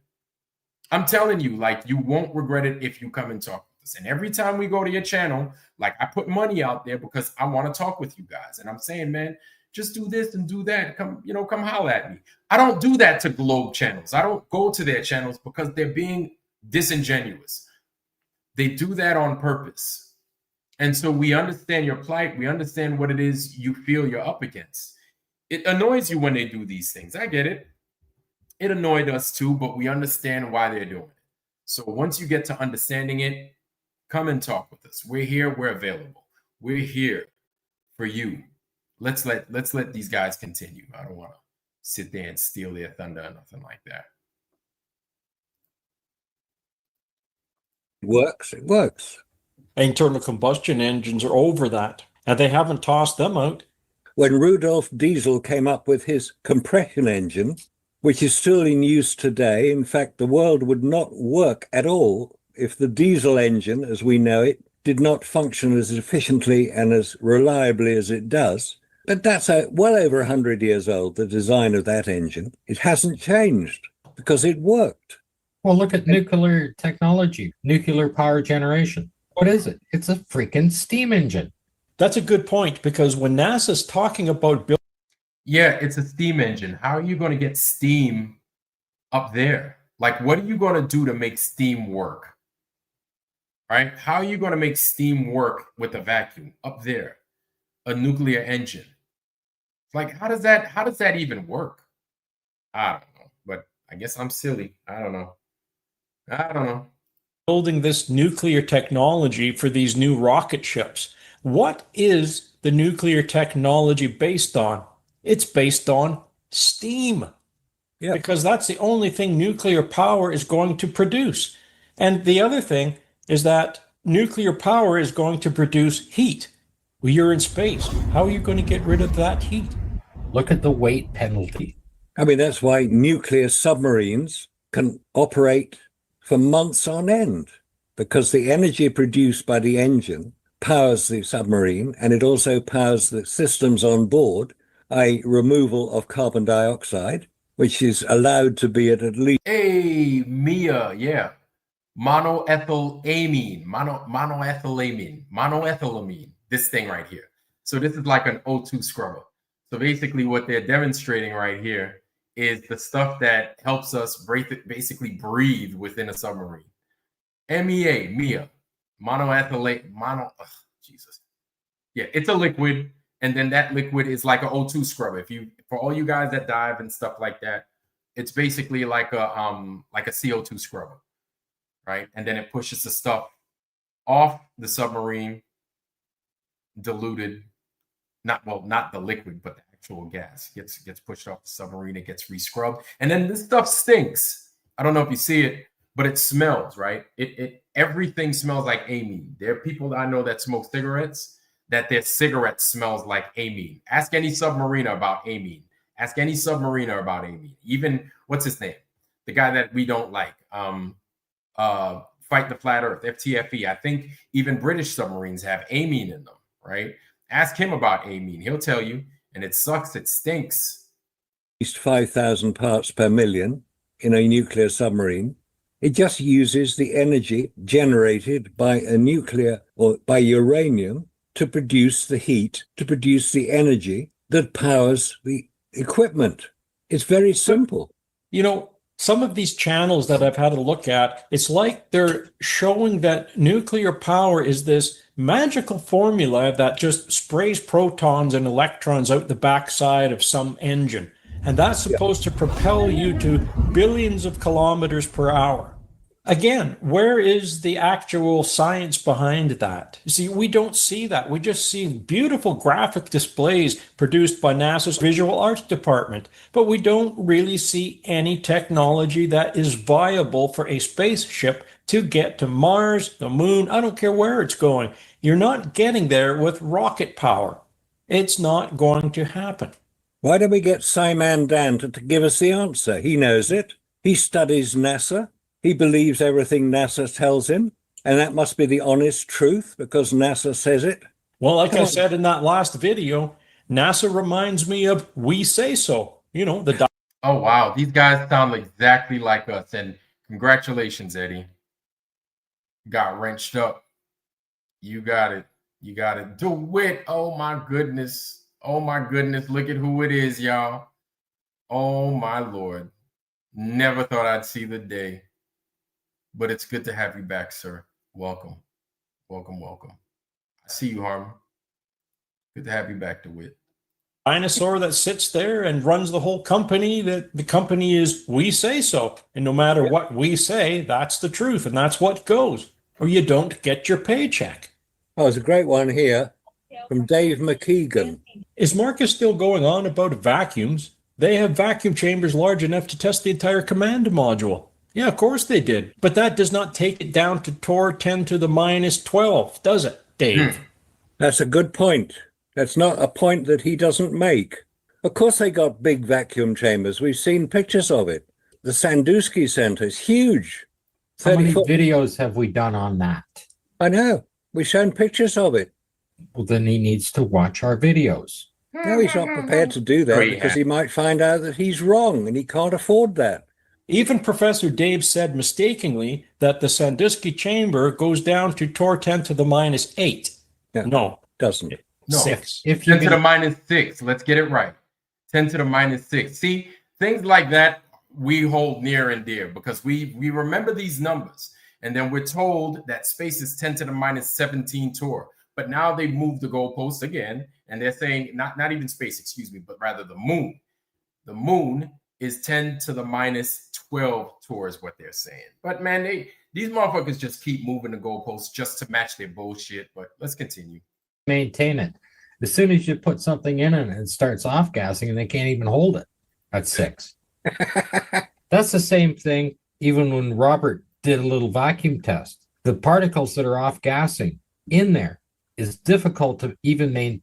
I'm telling you, like, you won't regret it if you come and talk with us. And every time we go to your channel, like, I put money out there because I want to talk with you guys. And I'm saying, man, just do this and do that. Come holler at me. I don't do that to Globe channels. I don't go to their channels because they're being disingenuous. They do that on purpose. And so we understand your plight. We understand what it is you feel you're up against. It annoys you when they do these things. I get it. It annoyed us too, but we understand why they're doing it. So once you get to understanding it, come and talk with us. We're here. We're available. We're here for you. Let's let these guys continue. I don't want to sit there and steal their thunder or nothing like that. It works. It works. Internal combustion engines are over that, and they haven't tossed them out. When Rudolf Diesel came up with his compression engine, which is still in use today, in fact, the world would not work at all if the diesel engine, as we know it, did not function as efficiently and as reliably as it does. But that's well over 100 years old, the design of that engine. It hasn't changed because it worked. Well, look at nuclear technology, nuclear power generation. What is it? It's a freaking steam engine. That's a good point, because when NASA's talking about building, Yeah, it's a steam engine. How are you going to get steam up there? Like, what are you going to do to make steam work? Right? How are you going to make steam work with a vacuum up there? A nuclear engine. Like, how does that even work? I don't know. But I guess I'm silly. I don't know. building this nuclear technology for these new rocket ships, what is the nuclear technology based on? It's based on steam. Yeah. Because that's the only thing nuclear power is going to produce. And the other thing is that nuclear power is going to produce heat. Well, you're in space. How are you going to get rid of that heat? Look at the weight penalty. I mean, that's why nuclear submarines can operate for months on end, because the energy produced by the engine powers the submarine, and it also powers the systems on board, i.e. removal of carbon dioxide, which is allowed to be at least. Hey, Mia, yeah. Monoethylamine, monoethylamine, this thing right here. So this is like an O2 scrubber. So basically what they're demonstrating right here is the stuff that helps us basically breathe within a submarine. Mia, Jesus. Yeah, it's a liquid. And then that liquid is like an O2 scrubber. For all you guys that dive and stuff like that, it's basically like a CO2 scrubber, right? And then it pushes the stuff off the submarine, diluted, not the liquid, but the actual gas gets pushed off the submarine. It gets rescrubbed, and then this stuff stinks. I don't know if you see it, but it smells, right? Everything smells like amine. There are people that I know that smoke cigarettes, that their cigarette smells like amine. Ask any submariner about amine. Ask any submariner about amine. Even, what's his name? The guy that we don't like. Fight the Flat Earth, FTFE. I think even British submarines have amine in them, right? Ask him about amine. He'll tell you. And it sucks. It stinks. At least 5,000 parts per million in a nuclear submarine. It just uses the energy generated by a nuclear or by uranium to produce the heat, to produce the energy that powers the equipment. It's very simple. You know, some of these channels that I've had a look at, it's like they're showing that nuclear power is this magical formula that just sprays protons and electrons out the backside of some engine. And that's supposed to propel you to billions of kilometers per hour. Again, where is the actual science behind that? You see, we don't see that. We just see beautiful graphic displays produced by NASA's Visual Arts Department, but we don't really see any technology that is viable for a spaceship to get to Mars, the moon. I don't care where it's going. You're not getting there with rocket power. It's not going to happen. Why don't we get Simon Dan to give us the answer? He knows it. He studies NASA. He believes everything NASA tells him. And that must be the honest truth because NASA says it. Well, like I said in that last video, NASA reminds me of We Say So. You know, the Oh, wow. These guys sound exactly like us. And congratulations, Eddie. Got wrenched up. You got it. You got it. DeWitt. Oh, my goodness. Oh, my goodness. Look at who it is, y'all. Oh, my Lord. Never thought I'd see the day. But it's good to have you back, sir. Welcome. Welcome, welcome. I see you, Harmon. Good to have you back, DeWitt. dinosaur that sits there and runs the whole company, that the company is We Say So. And no matter what we say, that's the truth. And that's what goes. Or you don't get your paycheck. Oh, there's a great one here from Dave McKeegan. Is Marcus still going on about vacuums? They have vacuum chambers large enough to test the entire command module. Yeah, of course they did. But that does not take it down to Tor 10 to the minus 12, does it, Dave? That's a good point. That's not a point that he doesn't make. Of course they got big vacuum chambers. We've seen pictures of it. The Sandusky Center is huge. How many 34 videos have we done on that? I know. We've shown pictures of it. Well, then he needs to watch our videos. No, he's not prepared to do that Great because hat. he might find out that he's wrong and he can't afford that. Even Professor Dave said mistakenly that the Sandusky chamber goes down to Tor 10 to the minus 8. Yeah. No, Doesn't. No. 6. If you 10 to the can, minus 6. Let's get it right. 10 to the minus 6. See, things like that we hold near and dear because we remember these numbers. And then we're told that space is 10 to the minus 17 Tor. But now they've moved the goalpost again. And they're saying not even space, excuse me, but rather the moon. The moon is 10 to the minus 12 Tor is what they're saying. But man, these motherfuckers just keep moving the goalposts just to match their bullshit. But let's continue. maintain it. As soon as you put something in it, it starts off gassing and they can't even hold it at 6. That's the same thing even when Robert did a little vacuum test. The particles that are off gassing in there is difficult to even maintain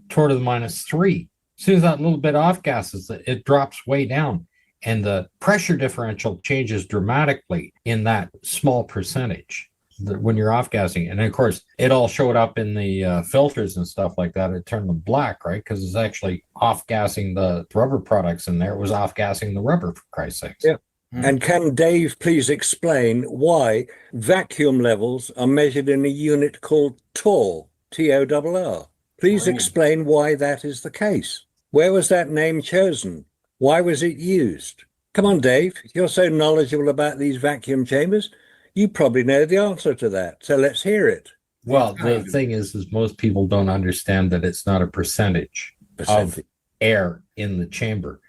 toward the minus 3. As soon as that little bit off gases, it drops way down. And the pressure differential changes dramatically in that small percentage when you're off gassing. And of course, it all showed up in the filters and stuff like that. It turned them black, right? Because it's actually off gassing the rubber products in there. It was off gassing the rubber, for Christ's sakes. Yeah. And can Dave please explain why vacuum levels are measured in a unit called Tor, T-O-R-R? Please explain why that is the case. Where was that name chosen? Why was it used? Come on, Dave. You're so knowledgeable about these vacuum chambers. You probably know the answer to that. So let's hear it. Well, the thing is most people don't understand that it's not a percentage of air in the chamber.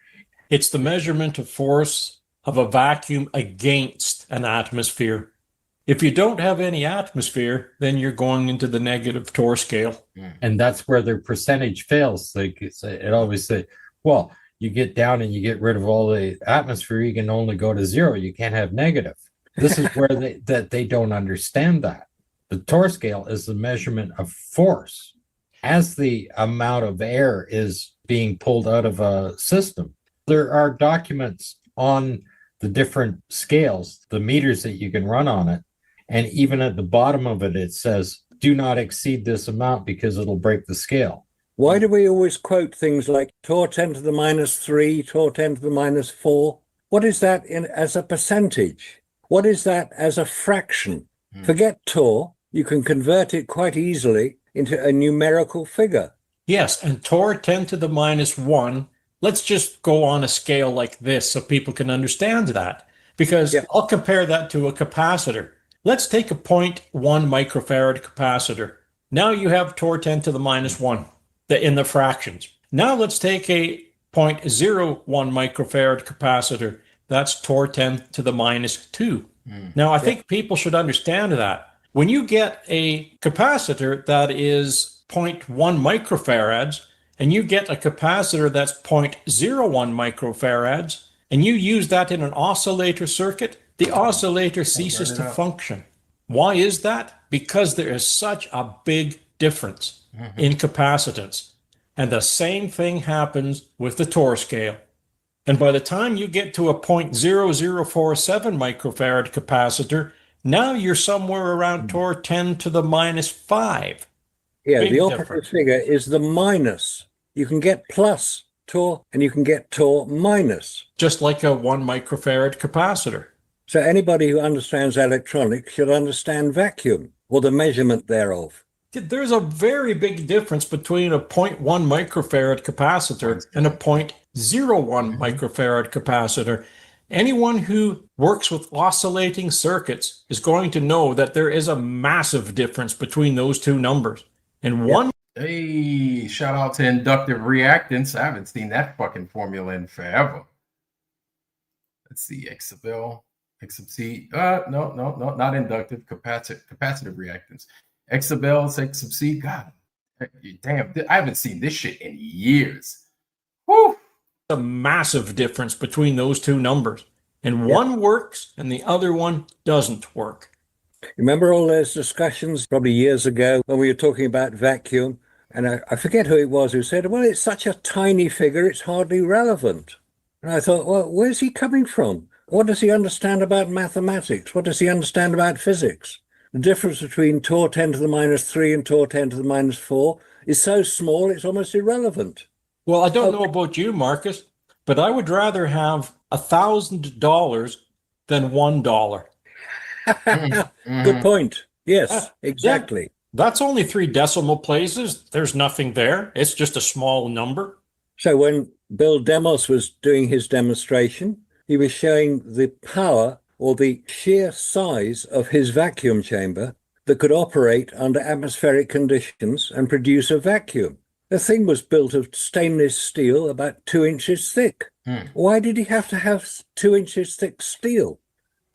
It's the measurement of force of a vacuum against an atmosphere. If you don't have any atmosphere, then you're going into the negative Tor scale. And that's where their percentage fails. Like it always say, well, you get down and you get rid of all the atmosphere, you can only go to 0. You can't have negative. This is where they don't understand that. The Tor scale is the measurement of force. As the amount of air is being pulled out of a system, there are documents on the different scales, the meters that you can run on it. And even at the bottom of it, it says, do not exceed this amount because it'll break the scale. Why do we always quote things like Tor 10 to the minus 3, Tor 10 to the minus 4? What is that as a percentage? What is that as a fraction? Forget Tor. You can convert it quite easily into a numerical figure. Yes, and Tor 10 to the minus 1. Let's just go on a scale like this so people can understand that. Because I'll compare that to a capacitor. Let's take a 0.1 microfarad capacitor. Now you have Tor 10 to the minus 1 in the fractions. Now let's take a 0.01 microfarad capacitor. That's Tor 10 to the minus 2. Now, I think people should understand that. When you get a capacitor that is 0.1 microfarads, and you get a capacitor that's 0.01 microfarads, and you use that in an oscillator circuit, the oscillator ceases to function. Why is that? Because there is such a big difference in capacitance. And the same thing happens with the Torr scale. And by the time you get to a 0.0047 microfarad capacitor, now you're somewhere around Torr 10 to the minus 5. Yeah, Big the opposite difference. figure is the minus. You can get plus Torr and you can get Torr minus. Just like a 1 microfarad capacitor. So anybody who understands electronics should understand vacuum or the measurement thereof. There's a very big difference between a 0.1 microfarad capacitor and a 0.01 microfarad capacitor. Anyone who works with oscillating circuits is going to know that there is a massive difference between those two numbers. And one Hey, shout out to inductive reactance. I haven't seen that fucking formula in forever. Let's see, X sub L, X sub C. No, not inductive, capacitive reactance. X sub L, X sub C. God damn, I haven't seen this shit in years. Whew. a massive difference between those two numbers. And one works and the other one doesn't work. Remember all those discussions probably years ago when we were talking about vacuum? And I forget who it was who said, well, it's such a tiny figure, it's hardly relevant. And I thought, well, where's he coming from? What does he understand about mathematics? What does he understand about physics? The difference between Torr 10 to the minus 3 and Torr 10 to the minus 4 is so small, it's almost irrelevant. Well, I don't know about you, Marcus, but I would rather have $1,000 than $1. Good point. Yes, exactly. That's only 3 decimal places. There's nothing there. It's just a small number. So when Bill Demos was doing his demonstration, he was showing the power or the sheer size of his vacuum chamber that could operate under atmospheric conditions and produce a vacuum. The thing was built of stainless steel about 2 inches thick. Why did he have to have 2 inches thick steel?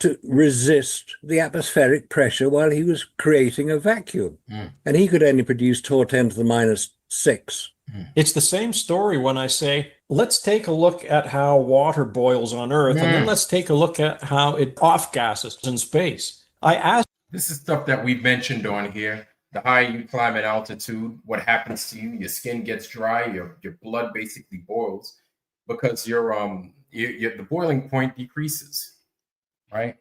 To resist the atmospheric pressure while he was creating a vacuum. And he could only produce Torr 10 to the minus 6. It's the same story when I say, let's take a look at how water boils on Earth, and then let's take a look at how it off gases in space. I asked. This is stuff that we've mentioned on here. The higher you climb in altitude, what happens to you? Your skin gets dry, your blood basically boils because the boiling point decreases. Right?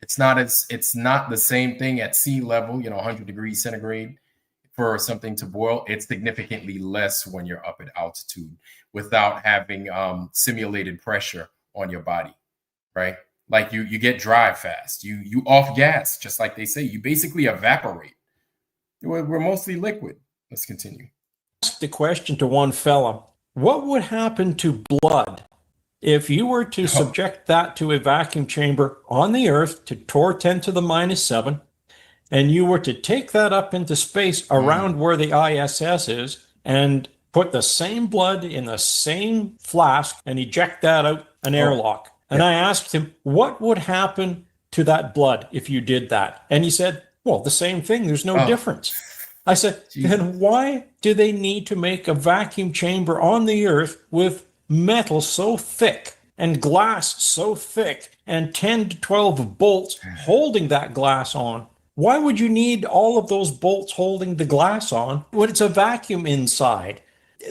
It's not the same thing at sea level, 100 degrees centigrade for something to boil. It's significantly less when you're up at altitude without having simulated pressure on your body, right? Like you get dry fast, you off gas, just like they say, you basically evaporate. We're mostly liquid. Let's continue. Asked the question to one fella, what would happen to blood if you were to subject that to a vacuum chamber on the Earth to Torr 10 to the minus 7, and you were to take that up into space around where the ISS is and put the same blood in the same flask and eject that out an airlock? And I asked him, what would happen to that blood if you did that? And he said, well, the same thing. There's no difference. I said, then why do they need to make a vacuum chamber on the Earth with metal so thick and glass so thick and 10 to 12 bolts holding that glass on? Why would you need all of those bolts holding the glass on when it's a vacuum inside?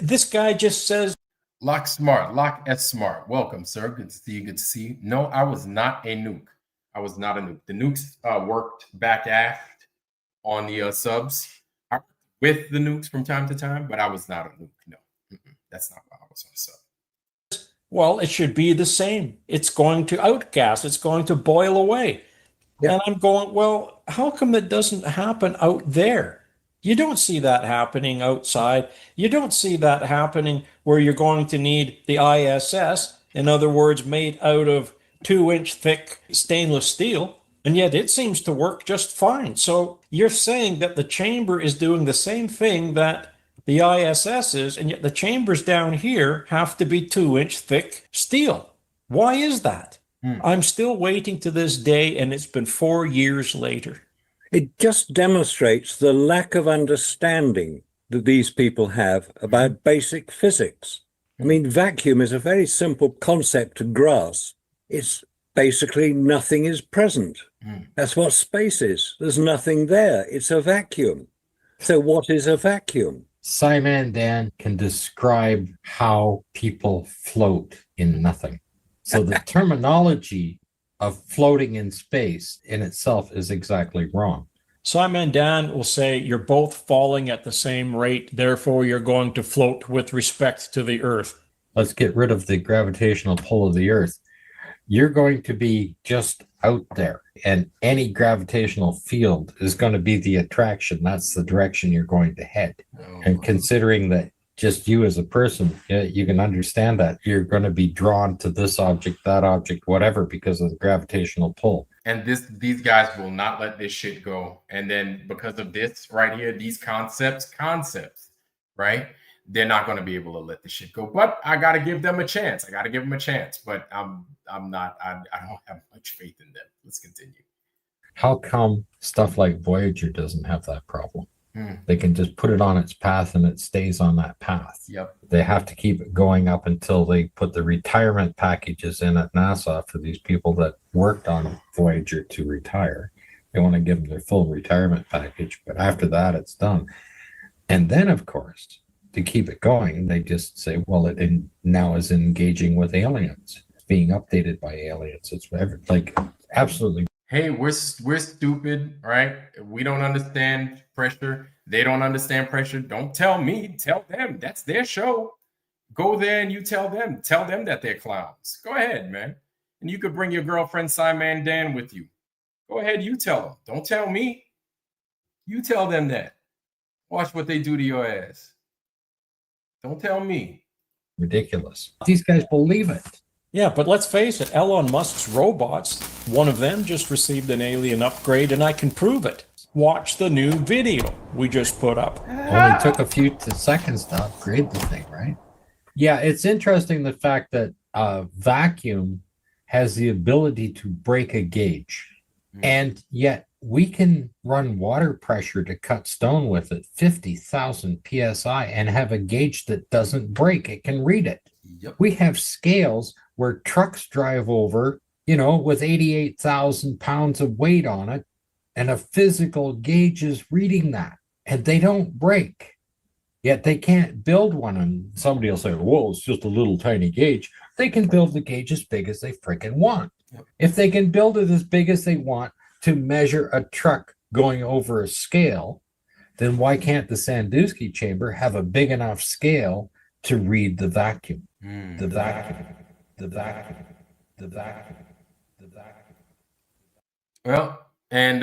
This guy just says, Lock S Smart. Welcome, sir. Good to see you. Good to see you. No, I was not a nuke. I was not a nuke. The nukes worked back aft on the subs. I worked with the nukes from time to time, but I was not a nuke. No, that's not why I was on a sub. well, it should be the same. It's going to outgas. It's going to boil away. Yeah. And I'm going, well, how come it doesn't happen out there? You don't see that happening outside. You don't see that happening where you're going to need the ISS, in other words, made out of 2-inch thick stainless steel, and yet it seems to work just fine. So you're saying that the chamber is doing the same thing that the ISS is, and yet the chambers down here have to be 2-inch thick steel. Why is that? I'm still waiting to this day, and it's been 4 years later. It just demonstrates the lack of understanding that these people have about basic physics. I mean, vacuum is a very simple concept to grasp. It's basically nothing is present. That's what space is. There's nothing there. It's a vacuum. So what is a vacuum? Simon Dan can describe how people float in nothing. So the terminology of floating in space in itself is exactly wrong. Simon Dan will say you're both falling at the same rate, therefore you're going to float with respect to the Earth. Let's get rid of the gravitational pull of the Earth. You're going to be just out there, and any gravitational field is going to be the attraction. That's the direction you're going to head. And considering that just you as a person, you can understand that you're going to be drawn to this object, that object, whatever, because of the gravitational pull. And these guys will not let this shit go. And then because of this right here, these concepts, right? They're not going to be able to let this shit go. But I got to give them a chance. But I don't have much faith in them. Let's continue. How come stuff like Voyager doesn't have that problem? They can just put it on its path and it stays on that path. Yep. They have to keep it going up until they put the retirement packages in at NASA for these people that worked on Voyager to retire. They want to give them their full retirement package, but after that, it's done. And then, of course, to keep it going, they just say, well, it now is engaging with aliens. It's being updated by aliens. It's like absolutely. Hey, we're stupid, right? We don't understand pressure. They don't understand pressure. Don't tell me, tell them. That's their show. Go there and you tell them. Tell them that they're clowns. Go ahead, man. And you could bring your girlfriend Simon Dan with you. Go ahead, you tell them. Don't tell me. You tell them that. Watch what they do to your ass. Don't tell me. Ridiculous. These guys believe it. Yeah, but let's face it, Elon Musk's robots, one of them just received an alien upgrade, and I can prove it. Watch the new video we just put up. Only took a few seconds to upgrade the thing, right? Yeah, it's interesting the fact that vacuum has the ability to break a gauge. And yet we can run water pressure to cut stone with it, 50,000 PSI, and have a gauge that doesn't break. It can read it. Yep. We have scales where trucks drive over, with 88,000 pounds of weight on it, and a physical gauge is reading that, and they don't break. Yet they can't build one, and somebody will say, well, it's just a little tiny gauge. They can build the gauge as big as they freaking want. Yep. If they can build it as big as they want to measure a truck going over a scale, then why can't the Sandusky chamber have a big enough scale to read the vacuum? The vacuum. The vacuum. The vacuum. The vacuum. Well, and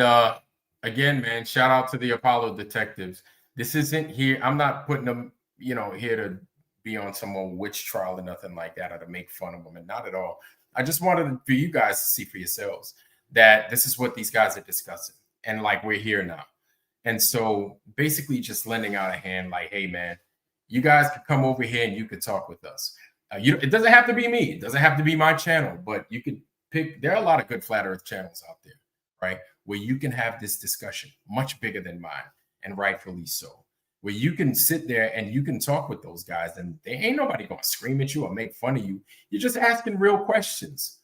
again, man, shout out to the Apollo detectives. This isn't here. I'm not putting them, here to be on some old witch trial or nothing like that, or to make fun of them, and not at all. I just wanted for you guys to see for yourselves that this is what these guys are discussing, and like we're here now. And so basically just lending out a hand, like, hey, man, you guys could come over here and you could talk with us. It doesn't have to be me. It doesn't have to be my channel, but you could pick. There are a lot of good flat earth channels out there, right? Where you can have this discussion much bigger than mine, and rightfully so, where you can sit there and you can talk with those guys, and they ain't nobody going to scream at you or make fun of you. You're just asking real questions,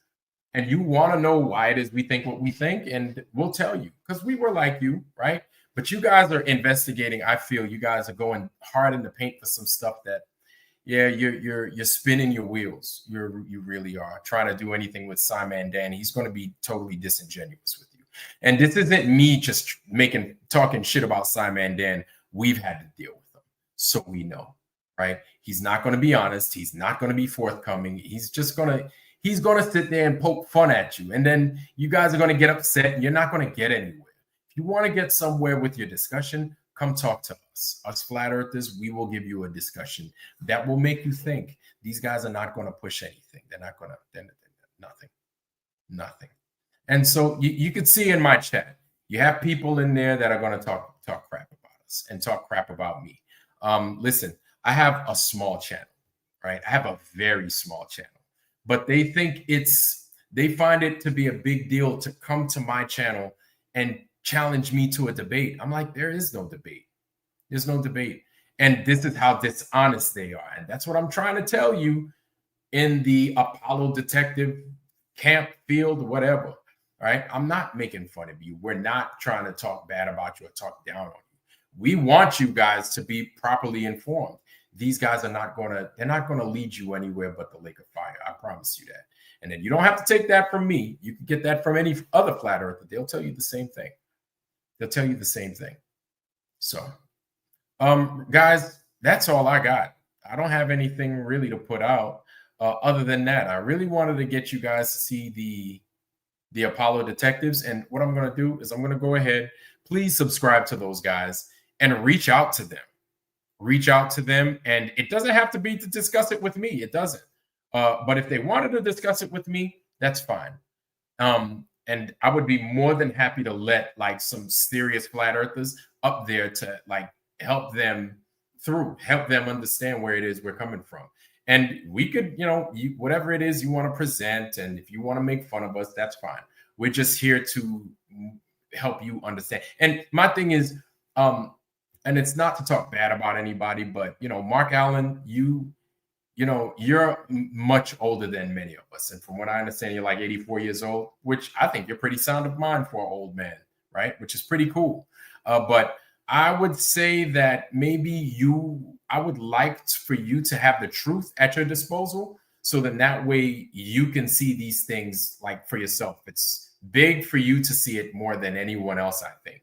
and you want to know why it is we think what we think, and we'll tell you, because we were like you, right? But you guys are investigating. I feel you guys are going hard in the paint for some stuff that, yeah, you're spinning your wheels. You really are trying to do anything with Simon Dan. He's going to be totally disingenuous with you. And this isn't me just talking shit about Simon Dan. We've had to deal with him, so we know, right? He's not going to be honest. He's not going to be forthcoming. He's going to sit there and poke fun at you, and then you guys are going to get upset, and you're not going to get anywhere. If you want to get somewhere with your discussion, come talk to us. Us flat earthers, we will give you a discussion that will make you think. These guys are not going to push anything. They're not going to, nothing. And so you could see in my chat, you have people in there that are going to talk crap about us and talk crap about me. Listen, I have a small channel, right? I have a very small channel, but they think They find it to be a big deal to come to my channel and challenge me to a debate. I'm like, there is no debate. There's no debate. And this is how dishonest they are. And that's what I'm trying to tell you in the Apollo detective camp, field, whatever. Right? I'm not making fun of you. We're not trying to talk bad about you or talk down on you. We want you guys to be properly informed. These guys are not they're not gonna lead you anywhere but the lake of fire. I promise you that. And then you don't have to take that from me. You can get that from any other flat earther. They'll tell you the same thing. They'll tell you the same thing. So, guys, that's all I got. I don't have anything really to put out other than that. I really wanted to get you guys to see the Apollo detectives. And what I'm going to do is I'm going to go ahead. Please subscribe to those guys and reach out to them. Reach out to them. And it doesn't have to be to discuss it with me. It doesn't. But if they wanted to discuss it with me, that's fine. And I would be more than happy to let like some serious flat earthers up there to like help them understand where it is we're coming from. And we could, whatever it is you want to present, and if you want to make fun of us, that's fine. We're just here to help you understand. And my thing is, and it's not to talk bad about anybody, but Mark Allen, you're much older than many of us. And from what I understand, you're like 84 years old, which I think you're pretty sound of mind for an old man, right? Which is pretty cool. But I would say that maybe I would like for you to have the truth at your disposal. So then that way you can see these things like for yourself. It's big for you to see it more than anyone else, I think.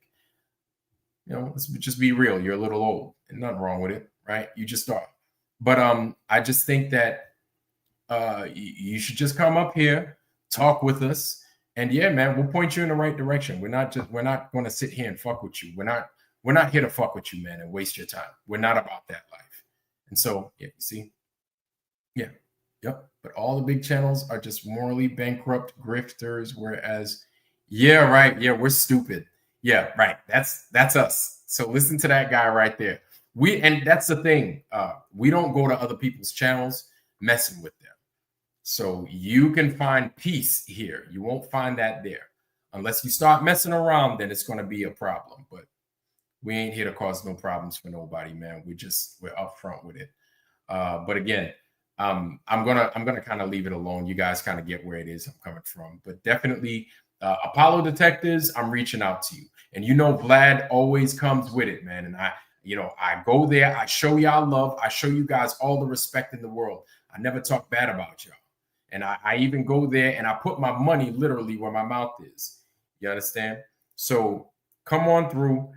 Let's just be real. You're a little old and nothing wrong with it, right? You just are. But I just think that you should just come up here, talk with us, and yeah, man, we'll point you in the right direction. We're not going to sit here and fuck with you. We're not here to fuck with you, man, and waste your time. We're not about that life. And so, yeah, you see, yeah, yep. But all the big channels are just morally bankrupt grifters, whereas, yeah, right, yeah, we're stupid. Yeah, right. That's us. So listen to that guy right there. And that's the thing. We don't go to other people's channels messing with them. So you can find peace here. You won't find that there. Unless you start messing around, then it's going to be a problem. But we ain't here to cause no problems for nobody, man. We're upfront with it. But again, I'm gonna kind of leave it alone. You guys kind of get where it is I'm coming from. But definitely, Apollo detectives, I'm reaching out to you. And Vlad always comes with it, man. And I go there, I show y'all love, I show you guys all the respect in the world. I never talk bad about y'all. And I even go there and I put my money literally where my mouth is. You understand? So come on through.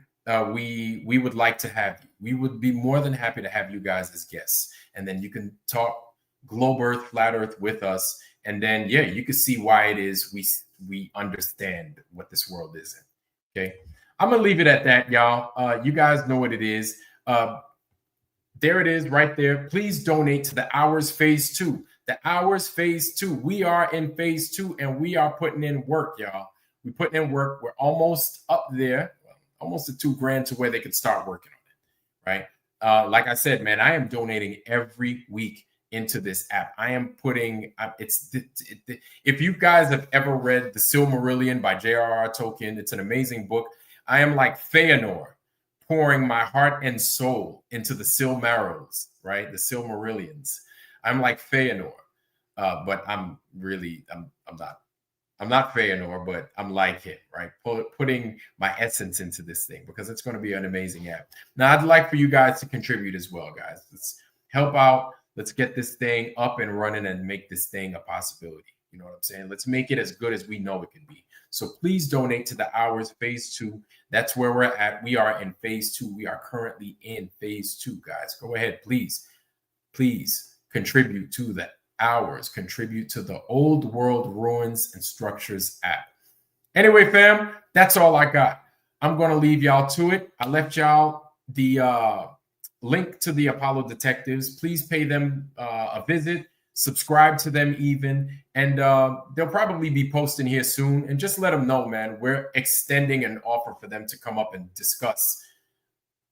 We would like to have you. We would be more than happy to have you guys as guests. And then you can talk Globe Earth, Flat Earth with us. And then, yeah, you can see why it is we understand what this world is in. Okay. I'm going to leave it at that, y'all. You guys know what it is. There it is right there. Please donate to the Hours Phase 2. The Hours Phase 2. We are in Phase 2 and we are putting in work, y'all. We're putting in work. We're almost up there, almost to $2,000 to where they could start working on it, right? Like I said, man, I am donating every week into this app. I am putting, if you guys have ever read The Silmarillion by J.R.R. Tolkien, it's an amazing book. I am like Feanor, pouring my heart and soul into the Silmarils, right? The Silmarillions. I'm like Feanor, but I'm not Feanor, but I'm like him, right? Putting my essence into this thing because it's going to be an amazing app. Now, I'd like for you guys to contribute as well, guys. Let's help out. Let's get this thing up and running and make this thing a possibility. You know what I'm saying? Let's make it as good as we know it can be. So please donate to the Hours Phase 2. That's where we're at. We are in Phase 2. We are currently in Phase 2, guys. Go ahead, please contribute to the Hours. Contribute to the Old World Ruins and Structures app. Anyway, fam, that's all I got. I'm going to leave y'all to it. I left y'all the link to the Apollo detectives. Please pay them a visit. Subscribe to them even, and they'll probably be posting here soon. And just let them know, man, we're extending an offer for them to come up and discuss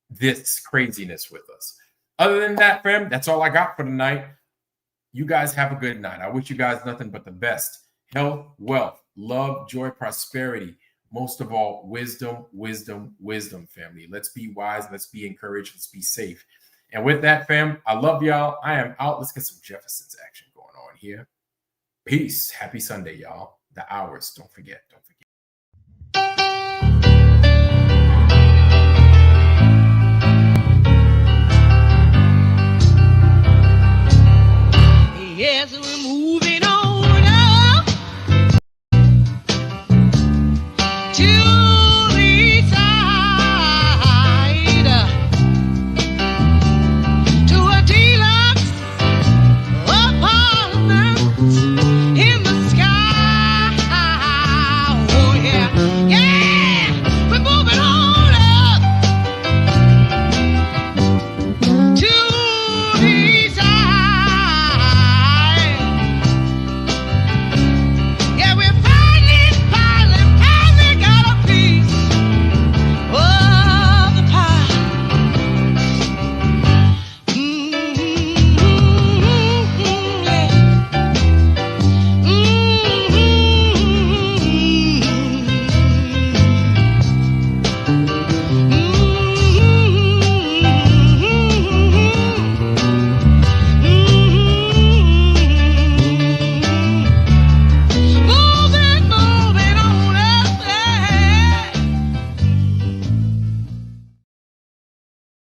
this craziness with us. Other than that, fam, that's all I got for tonight. You guys have a good night. I wish you guys nothing but the best. health, wealth, love, joy, prosperity. Most of all, wisdom, wisdom, wisdom, family. Let's be wise. Let's be encouraged. Let's be safe. And with that, fam, I love y'all. I am out. Let's get some Jefferson's action going on here. Peace. Happy Sunday, y'all. The hours. Don't forget. Don't forget. Yes, we're moving on up to